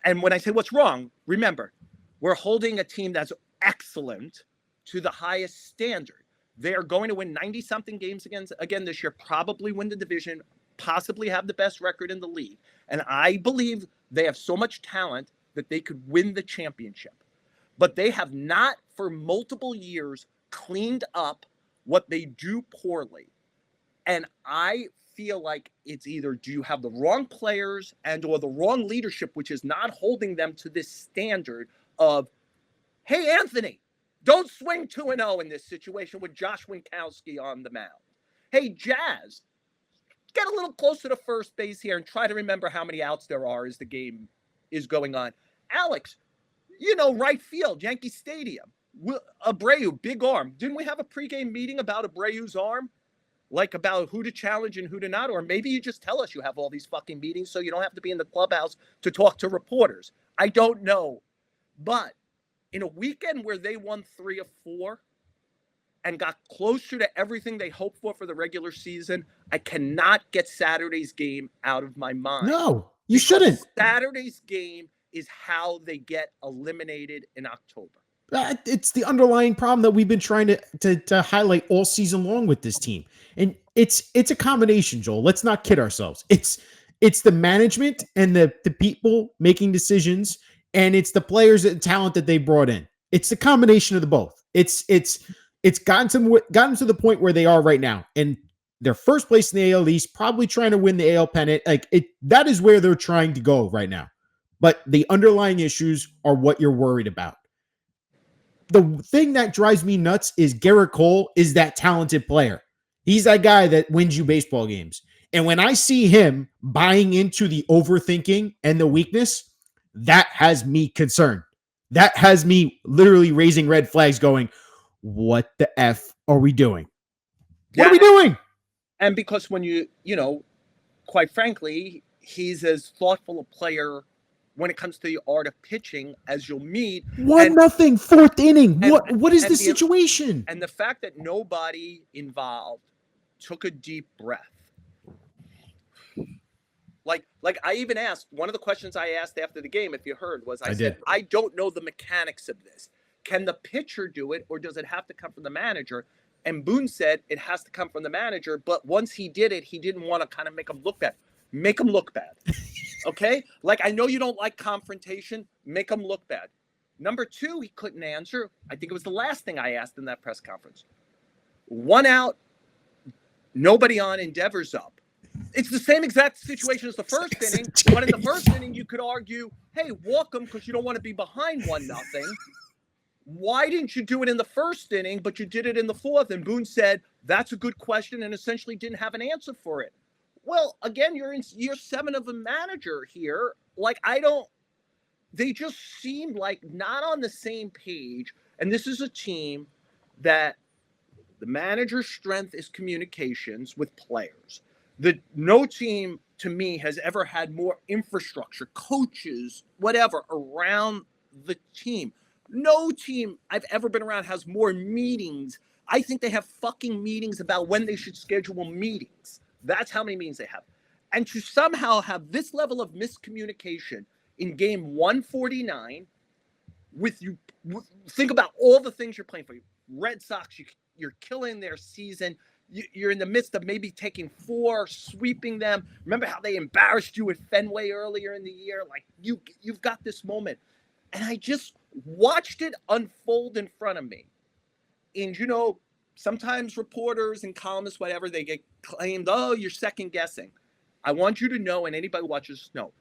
I say what's wrong, remember, we're holding a team that's excellent to the highest standard. They are going to win 90-something games again this year, probably win the division, possibly have the best record in the league. And I believe they have so much talent that they could win the championship. But they have not, for multiple years, cleaned up what they do poorly. And I feel like it's either do you have the wrong players and or the wrong leadership, which is not holding them to this standard of, hey, Anthony, don't swing 2-0 in this situation with Josh Winkowski on the mound. Hey, Jazz, get a little closer to first base here and try to remember how many outs there are as the game is going on. Alex, right field, Yankee Stadium. Abreu, big arm. Didn't we have a pregame meeting about Abreu's arm? Like about who to challenge and who to not? Or maybe you just tell us you have all these fucking meetings so you don't have to be in the clubhouse to talk to reporters. I don't know. But in a weekend where they won 3 of 4 and got closer to everything they hoped for the regular season, I cannot get Saturday's game out of my mind. No, you shouldn't. Saturday's game is how they get eliminated in October. It's the underlying problem that we've been trying to highlight all season long with this team. And it's a combination, Joel. Let's not kid ourselves. It's the management and the people making decisions, and it's the players and talent that they brought in. It's the combination of the both. It's gotten to the point where they are right now. And they're first place in the AL East, probably trying to win the AL pennant. That is where they're trying to go right now. But the underlying issues are what you're worried about. The thing that drives me nuts is Gerrit Cole is that talented player. He's that guy that wins you baseball games. And when I see him buying into the overthinking and the weakness, that has me concerned. That has me literally raising red flags going, what the F are we doing? What are we doing? And because when you quite frankly, he's as thoughtful a player when it comes to the art of pitching as you'll meet. 1-0, fourth inning. What is the situation? And the fact that nobody involved took a deep breath. Like I even asked, one of the questions I asked after the game, if you heard, was I said, I don't know the mechanics of this. Can the pitcher do it, or does it have to come from the manager? And Boone said it has to come from the manager, but once he did it, he didn't want to kind of make him look bad. Make him look bad. Okay? Like, I know you don't like confrontation. Make him look bad. Number 2, he couldn't answer. I think it was the last thing I asked in that press conference. 1 out, nobody on, Endeavor's up. It's the same exact situation as the first inning. But in the first inning, you could argue, hey, walk him because you don't want to be behind 1-0. Why didn't you do it in the first inning, but you did it in the fourth? And Boone said, that's a good question, and essentially didn't have an answer for it. Well, again, you're in year 7 of a manager here. Like, they just seem like not on the same page. And this is a team that the manager's strength is communications with players. No team, to me, has ever had more infrastructure, coaches, whatever, around the team. No team I've ever been around has more meetings. I think they have fucking meetings about when they should schedule meetings. That's how many meetings they have. And to somehow have this level of miscommunication in game 149 with you, think about all the things you're playing for. Red Sox, you're killing their season. You're in the midst of maybe taking 4, sweeping them. Remember how they embarrassed you at Fenway earlier in the year? Like, you've got this moment. And I just watched it unfold in front of me. And, sometimes reporters and columnists, whatever, they get claimed, oh, you're second guessing. I want you to know, and anybody who watches know,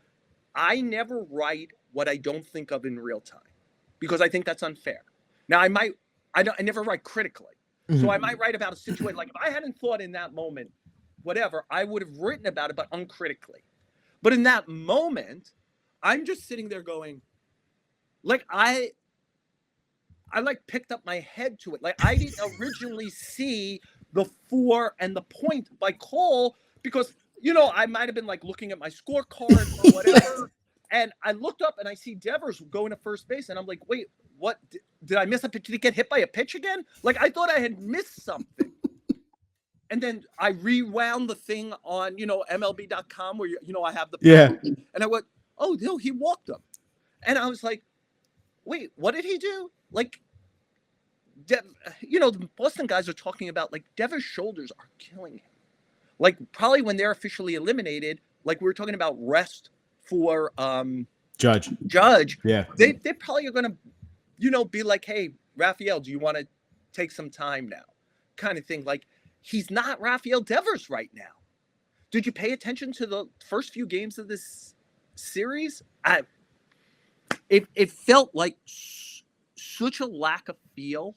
I never write what I don't think of in real time because I think that's unfair. Now, I never write critically. Mm-hmm. So I might write about a situation, like if I hadn't thought in that moment, whatever, I would have written about it, but uncritically. But in that moment, I'm just sitting there going, like, I picked up my head to it. Like, I didn't originally see the 4 and the point by Cole because, I might have been like looking at my scorecard or whatever. And I looked up and I see Devers going to first base. And I'm like, wait, what? Did I miss a pitch? Did he get hit by a pitch again? Like, I thought I had missed something. And then I rewound the thing on, MLB.com where, I have the page. And I went, oh, no, he walked him. And I was like, wait, what did he do? Like, the Boston guys are talking about, like, Devers' shoulders are killing him. Like, probably when they're officially eliminated, like we were talking about rest for Judge. Yeah. They probably are going to, be like, hey, Rafael, do you want to take some time now? Kind of thing. Like, he's not Rafael Devers right now. Did you pay attention to the first few games of this series? It felt like such a lack of feel.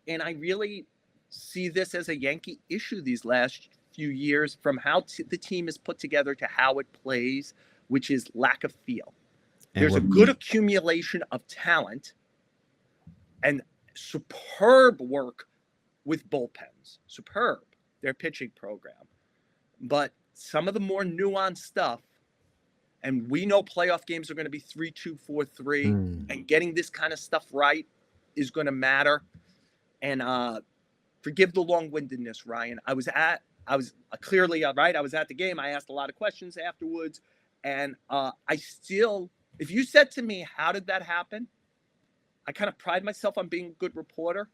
And I really see this as a Yankee issue these last few years, from how the team is put together to how it plays, which is lack of feel. And there's a good accumulation of talent, and superb work with bullpens. Superb, their pitching program. But some of the more nuanced stuff, and we know playoff games are going to be 3-2, 4-3, and getting this kind of stuff right is going to matter. And forgive the long-windedness, Ryan. I was clearly right. I was at the game. I asked a lot of questions afterwards, and if you said to me, how did that happen? I kind of pride myself on being a good reporter.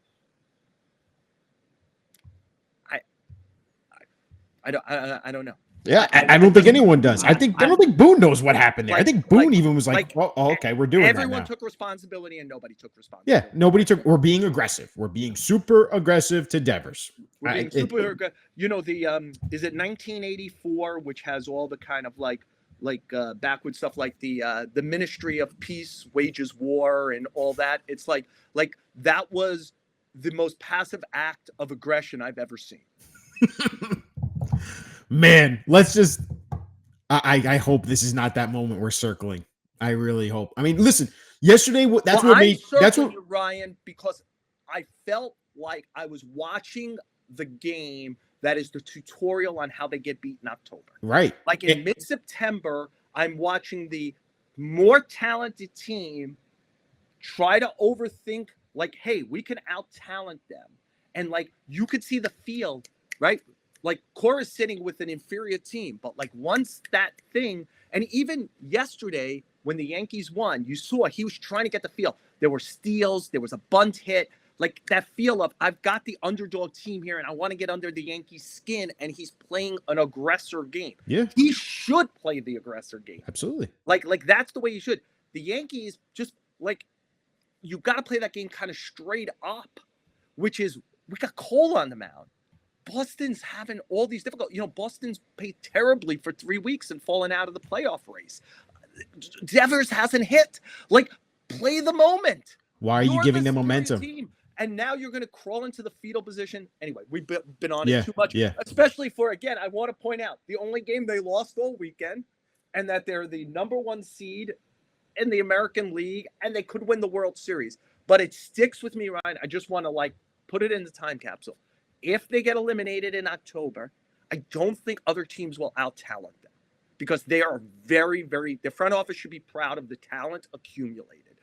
I don't know. Yeah, I don't think anyone does. I don't think Boone knows what happened there. I think Boone even was like, "Oh, okay, we're doing that now." Everyone took responsibility, and nobody took responsibility. Yeah, nobody took. We're being aggressive. We're being super aggressive to Devers. We're being super aggressive. You know, is it 1984, which has all the kind of like backward stuff, like the Ministry of Peace wages war and all that. It's like that was the most passive act of aggression I've ever seen. Man, let's just. I hope this is not that moment we're circling. I really hope. I mean, listen. Yesterday, that's what Ryan, because I felt like I was watching the game that is the tutorial on how they get beat in October. Right. Like in mid-September, I'm watching the more talented team try to overthink. Like, hey, we can out-talent them, and like you could see the field, right? Like Cora's sitting with an inferior team, but like once that thing, and even yesterday when the Yankees won, you saw he was trying to get the feel. There were steals, there was a bunt hit, like that feel of I've got the underdog team here and I want to get under the Yankees' skin, and he's playing an aggressor game. Yeah. He should play the aggressor game. Absolutely. Like that's the way you should. The Yankees just like you got to play that game kind of straight up, which is we got Cole on the mound. Boston's having all these difficult, Boston's paid terribly for 3 weeks and fallen out of the playoff race. Devers hasn't hit. Like, play the moment. Why are you giving them momentum? Team, and now you're going to crawl into the fetal position. Anyway, we've been on it too much. Yeah. Especially again, I want to point out the only game they lost all weekend, and that they're the number 1 seed in the American League, and they could win the World Series. But it sticks with me, Ryan. I just want to put it in the time capsule. If they get eliminated in October, I don't think other teams will out-talent them because they are very, very – the front office should be proud of the talent accumulated.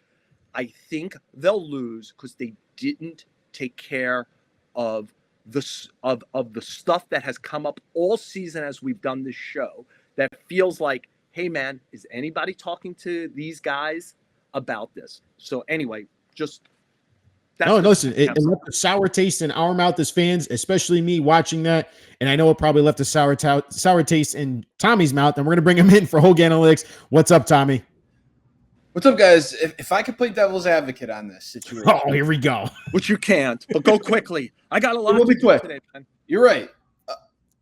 I think they'll lose because they didn't take care of the stuff that has come up all season as we've done this show that feels like, hey, man, is anybody talking to these guys about this? So anyway, just – listen, it left a sour taste in our mouth as fans, especially me watching that. And I know it probably left a sour taste in Tommy's mouth. And we're going to bring him in for Hoganalytics. What's up, Tommy? What's up, guys? If I could play devil's advocate on this situation. Oh, here we go. Which you can't, but go quickly. I got a lot to do quick. Today, man. You're right.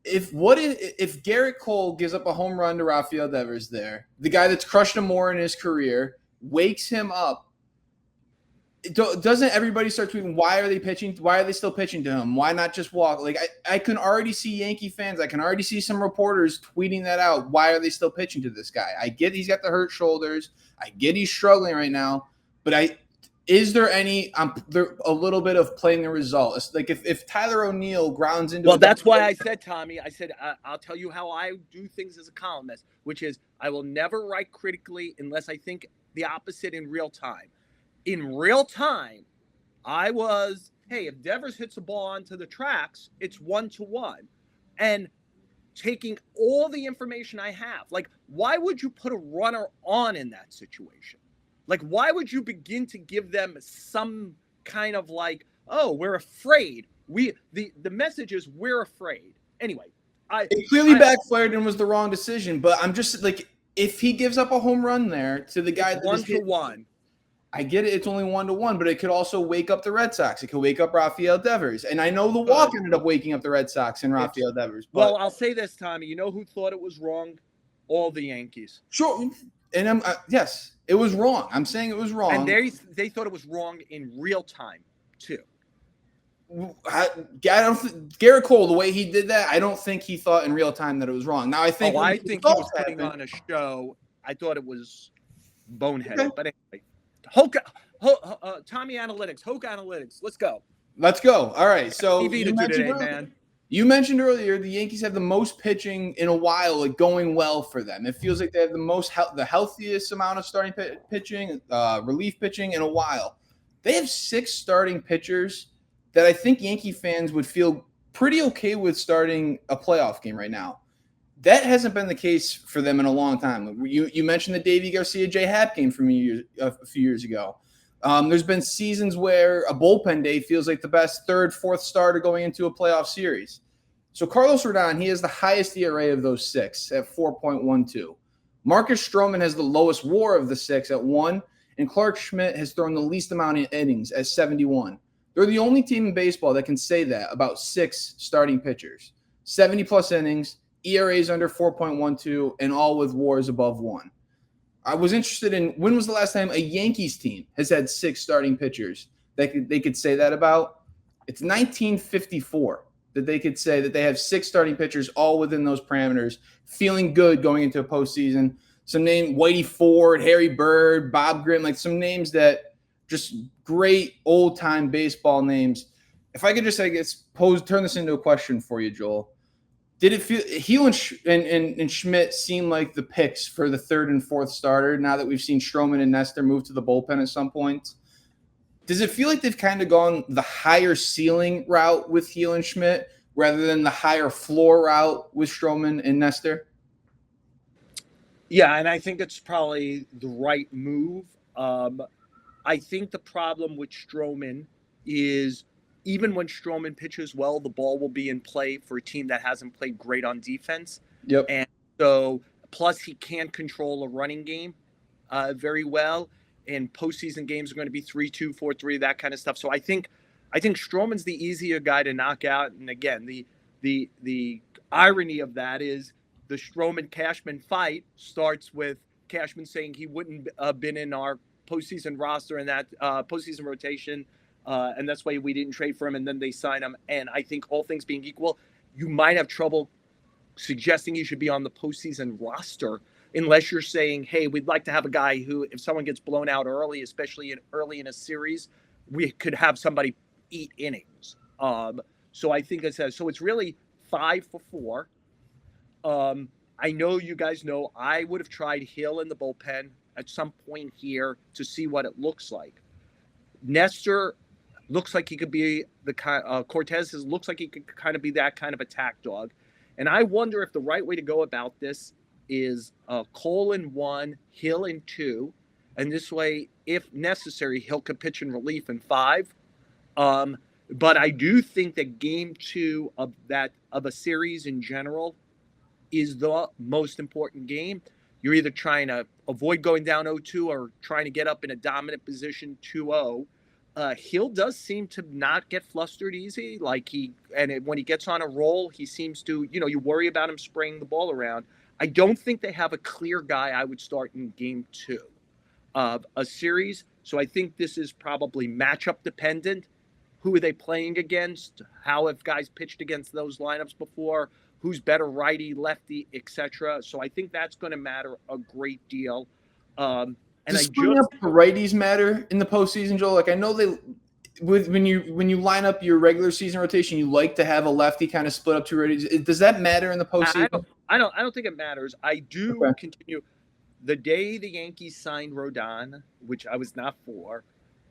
If Gerrit Cole gives up a home run to Rafael Devers there, the guy that's crushed him more in his career, wakes him up, doesn't everybody start tweeting, why are they pitching? Why are they still pitching to him? Why not just walk? Like I can already see Yankee fans. I can already see some reporters tweeting that out. Why are they still pitching to this guy? I get he's got the hurt shoulders. I get he's struggling right now. But is there any there a little bit of playing the result? It's like if Tyler O'Neill grounds into that's why I said, Tommy, I'll tell you how I do things as a columnist, which is I will never write critically unless I think the opposite in real time. In real time, I was, hey, if Devers hits a ball onto the tracks, it's 1-1. And taking all the information I have, like, why would you put a runner on in that situation? Like, why would you begin to give them some kind of like, oh, we're afraid. The message is we're afraid. Anyway, it clearly backfired and was the wrong decision. But I'm just like, if he gives up a home run there to the guy that 1-1. I get it. It's only 1-1, but it could also wake up the Red Sox. It could wake up Rafael Devers. And I know the walk ended up waking up the Red Sox and Rafael Devers. But well, I'll say this, Tommy. You know who thought it was wrong? All the Yankees. Sure. And yes, it was wrong. I'm saying it was wrong. And they thought it was wrong in real time, too. Gerrit Cole, the way he did that, I don't think he thought in real time that it was wrong. Now, I think he was putting on a show. I thought it was boneheaded. Okay. But anyway. Tommy Analytics, Hoganalytics. Let's go. Let's go. All right. So TV to do today, man. You mentioned earlier the Yankees have the most pitching in a while, like going well for them. It feels like they have the healthiest amount of starting pitching, relief pitching in a while. They have 6 starting pitchers that I think Yankee fans would feel pretty okay with starting a playoff game right now. That hasn't been the case for them in a long time. You mentioned the Davey Garcia J Happ game from a few years ago. There's been seasons where a bullpen day feels like the best 3rd, 4th starter going into a playoff series. So Carlos Rodon, he has the highest ERA of those 6 at 4.12. Marcus Stroman has the lowest WAR of the 6 at 1, and Clark Schmidt has thrown the least amount of innings at 71. They're the only team in baseball that can say that about 6 starting pitchers. 70-plus innings, ERAs under 4.12, and all with WARs above 1. I was interested in when was the last time a Yankees team has had 6 starting pitchers that they could say that about? It's 1954 that they could say that they have 6 starting pitchers all within those parameters, feeling good going into a postseason. Some name, Whitey Ford, Harry Bird, Bob Grimm, like some names that just great old-time baseball names. If I could just, I guess, turn this into a question for you, Joel. Did it feel Heel and Schmidt seem like the picks for the 3rd and 4th starter now that we've seen Stroman and Nestor move to the bullpen at some point? Does it feel like they've kind of gone the higher ceiling route with Heel and Schmidt rather than the higher floor route with Stroman and Nestor? Yeah, and I think it's probably the right move. I think the problem with Stroman is even when Stroman pitches well, the ball will be in play for a team that hasn't played great on defense. Yep. And so, plus he can control a running game very well. And postseason games are going to be 3-2, 4-3, that kind of stuff. So I think Stroman's the easier guy to knock out. And again, the irony of that is the Stroman-Cashman fight starts with Cashman saying he wouldn't have been in our postseason roster and that postseason rotation. And that's why we didn't trade for him, and then they sign him. And I think all things being equal, you might have trouble suggesting he should be on the postseason roster unless you're saying, hey, we'd like to have a guy who, if someone gets blown out early, especially early in a series, we could have somebody eat innings. So I think so it's really 5 for 4. I know you guys know I would have tried Hill in the bullpen at some point here to see what it looks like. Nestor looks like he could be the kind. Cortez looks like he could kind of be that kind of attack dog, and I wonder if the right way to go about this is Cole in 1, Hill in 2, and this way, if necessary, Hill could pitch in relief in 5. But I do think that game 2 of a series in general is the most important game. You're either trying to avoid going down 0-2 or trying to get up in a dominant position 2-0. Hill does seem to not get flustered easy. When he gets on a roll, he seems to, you worry about him spraying the ball around. I don't think they have a clear guy I would start in game 2 of a series. So I think this is probably matchup dependent. Who are they playing against? How have guys pitched against those lineups before? Who's better righty, lefty, etc. So I think that's going to matter a great deal. Does splitting up righties matter in the postseason, Joel? Like I know when you line up your regular season rotation, you like to have a lefty kind of split up 2 righties. Does that matter in the postseason? I don't think it matters. I do continue. The day the Yankees signed Rodon, which I was not for,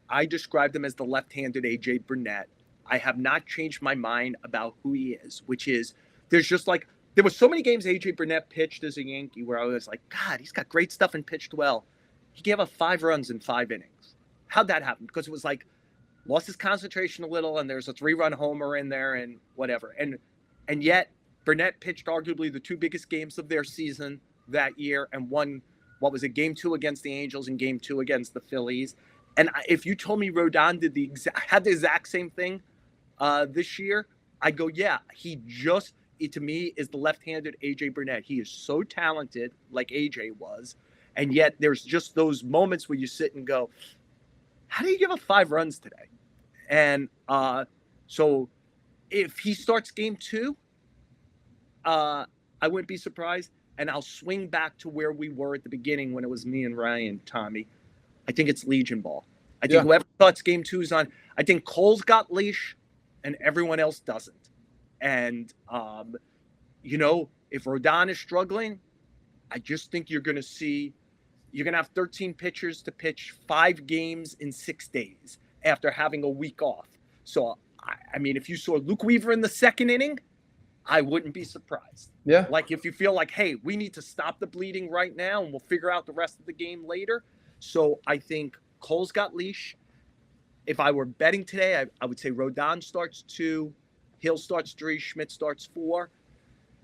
I described him as the left-handed AJ Burnett. I have not changed my mind about who he is, which is there were so many games AJ Burnett pitched as a Yankee where I was like, God, he's got great stuff and pitched well. He gave up 5 runs in 5 innings. How'd that happen? Because it was like lost his concentration a little, and there's a 3-run homer in there and whatever. And yet Burnett pitched arguably the 2 biggest games of their season that year and won, game 2 against the Angels and game 2 against the Phillies. And if you told me Rodon had the exact same thing this year, I go, yeah, to me is the left-handed AJ Burnett. He is so talented, like AJ was. And yet there's just those moments where you sit and go, how do you give up 5 runs today? And so if he starts game 2, I wouldn't be surprised. And I'll swing back to where we were at the beginning when it was me and Ryan, Tommy. I think it's Legion Ball. I think whoever starts game 2 is on. I think Cole's got leash and everyone else doesn't. And, if Rodon is struggling, I just think you're going to have 13 pitchers to pitch 5 games in 6 days after having a week off. So, I mean, if you saw Luke Weaver in the second inning, I wouldn't be surprised. Yeah. Like if you feel like, hey, we need to stop the bleeding right now and we'll figure out the rest of the game later. So I think Cole's got leash. If I were betting today, I would say Rodon starts 2, Hill starts 3, Schmidt starts 4.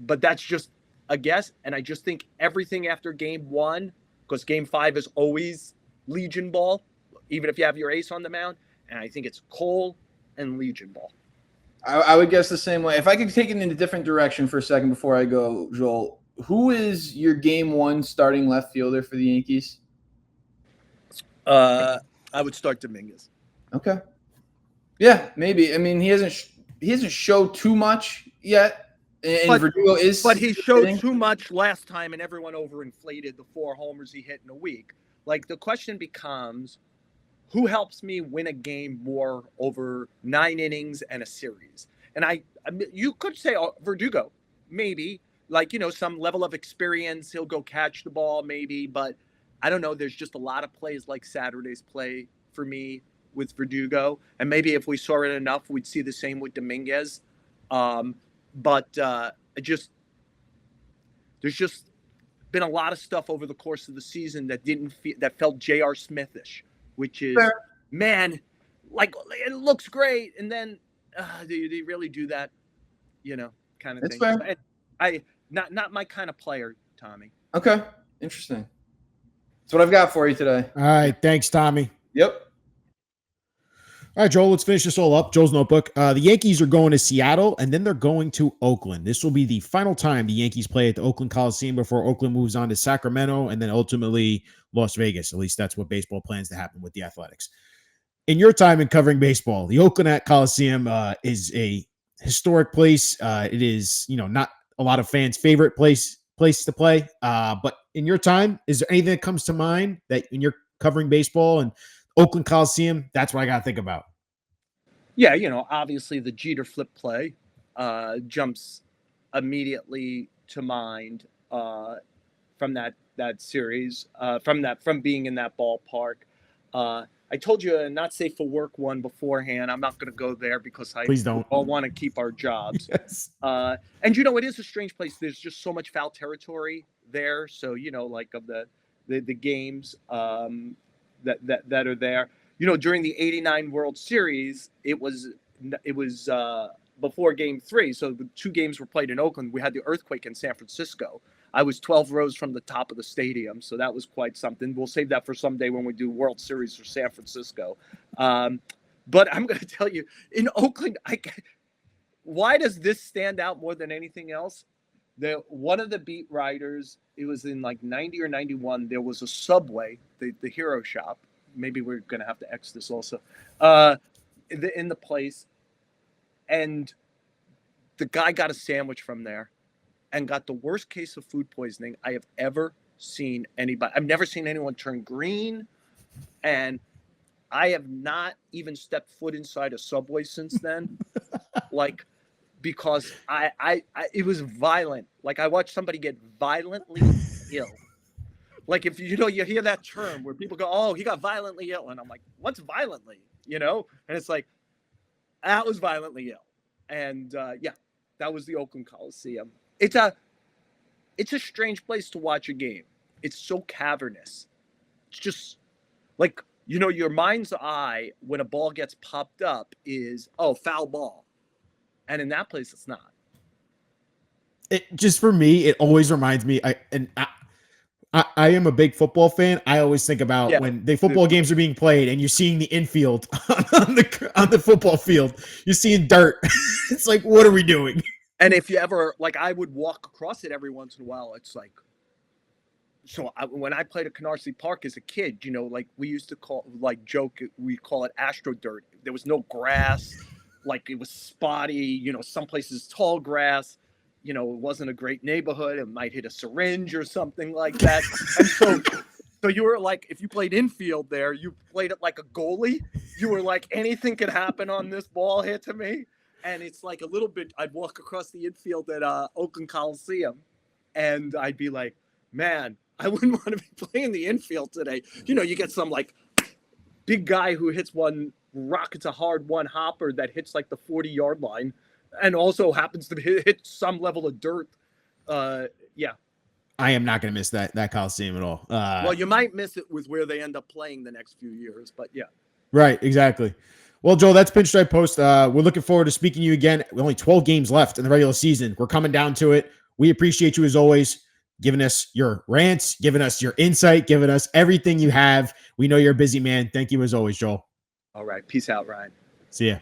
But that's just a guess. And I just think everything after game 1, because game 5 is always Legion ball, even if you have your ace on the mound. And I think it's Cole and Legion ball. I would guess the same way. If I could take it in a different direction for a second before I go, Joel, who is your game 1 starting left fielder for the Yankees? I would start Dominguez. Okay. Yeah, maybe. I mean, he hasn't showed too much yet. And Verdugo is. But he showed too much last time, and everyone overinflated the 4 homers he hit in a week. Like, the question becomes, who helps me win a game more over 9 innings and a series? And you could say Verdugo, maybe. Like, some level of experience. He'll go catch the ball, maybe. But I don't know. There's just a lot of plays like Saturday's play for me with Verdugo. And maybe if we saw it enough, we'd see the same with Dominguez. But there's just been a lot of stuff over the course of the season that felt J.R. Smithish, which is, man, like it looks great, and then do you really do that? Kind of thing. Fair. Not my kind of player, Tommy. Okay, interesting. That's what I've got for you today. All right, thanks, Tommy. Yep. All right, Joel, let's finish this all up. Joel's notebook. The Yankees are going to Seattle, and then they're going to Oakland. This will be the final time the Yankees play at the Oakland Coliseum before Oakland moves on to Sacramento and then ultimately Las Vegas. At least that's what baseball plans to happen with the Athletics. In your time in covering baseball, the Oakland Coliseum is a historic place. It is, not a lot of fans' favorite place to play. But in your time, is there anything that comes to mind that when you're covering baseball and Oakland Coliseum, that's what I got to think about? Yeah, obviously the Jeter flip play jumps immediately to mind from that series, from being in that ballpark. I told you a not safe for work one beforehand. I'm not going to go there because Please don't. all want to keep our jobs. Yes. And it is a strange place. There's just so much foul territory there. So like of the games that are there. During the '89 World Series, it was before Game 3. So the 2 games were played in Oakland. We had the earthquake in San Francisco. I was 12 rows from the top of the stadium, so that was quite something. We'll save that for someday when we do World Series for San Francisco. But I'm going to tell you, in Oakland, why does this stand out more than anything else? One of the beat writers, it was in like 90 or 91, there was a Subway, the Hero Shop. Maybe we're going to have to X this also, in the place. And the guy got a sandwich from there and got the worst case of food poisoning I have ever seen anybody. I've never seen anyone turn green. And I have not even stepped foot inside a Subway since then. Because it was violent. Like I watched somebody get violently ill. Like if you hear that term where people go, "Oh, he got violently ill," and I'm like, "What's violently?" And it's like that was violently ill, and that was the Oakland Coliseum. It's a strange place to watch a game. It's so cavernous. It's just like your mind's eye when a ball gets popped up is foul ball, and in that place it's not. It just for me, it always reminds me. I am a big football fan. I always think about when the football games are being played and you're seeing the infield on the football field. You're seeing dirt. It's like, what are we doing? And if you ever, I would walk across it every once in a while. It's like, when I played at Canarsie Park as a kid, we used to we call it Astro Dirt. There was no grass. It was spotty, some places tall grass. It wasn't a great neighborhood. It might hit a syringe or something like that. And So you were like, if you played infield there, you played it like a goalie. You were like, anything could happen on this ball hit to me. And it's like a little bit, I'd walk across the infield at Oakland Coliseum and I'd be like, man, I wouldn't want to be playing the infield today. You know, you get some like big guy who hits one, rockets a hard one hopper that hits like the 40-yard line and also happens to hit some level of dirt. Yeah. I am not going to miss that Coliseum at all. Well, you might miss it with where they end up playing the next few years, but yeah. Right, exactly. Well, Joel, that's Pinstripe Post. We're looking forward to speaking to you again. With only 12 games left in the regular season. We're coming down to it. We appreciate you as always, giving us your rants, giving us your insight, giving us everything you have. We know you're a busy man. Thank you as always, Joel. All right. Peace out, Ryan. See ya.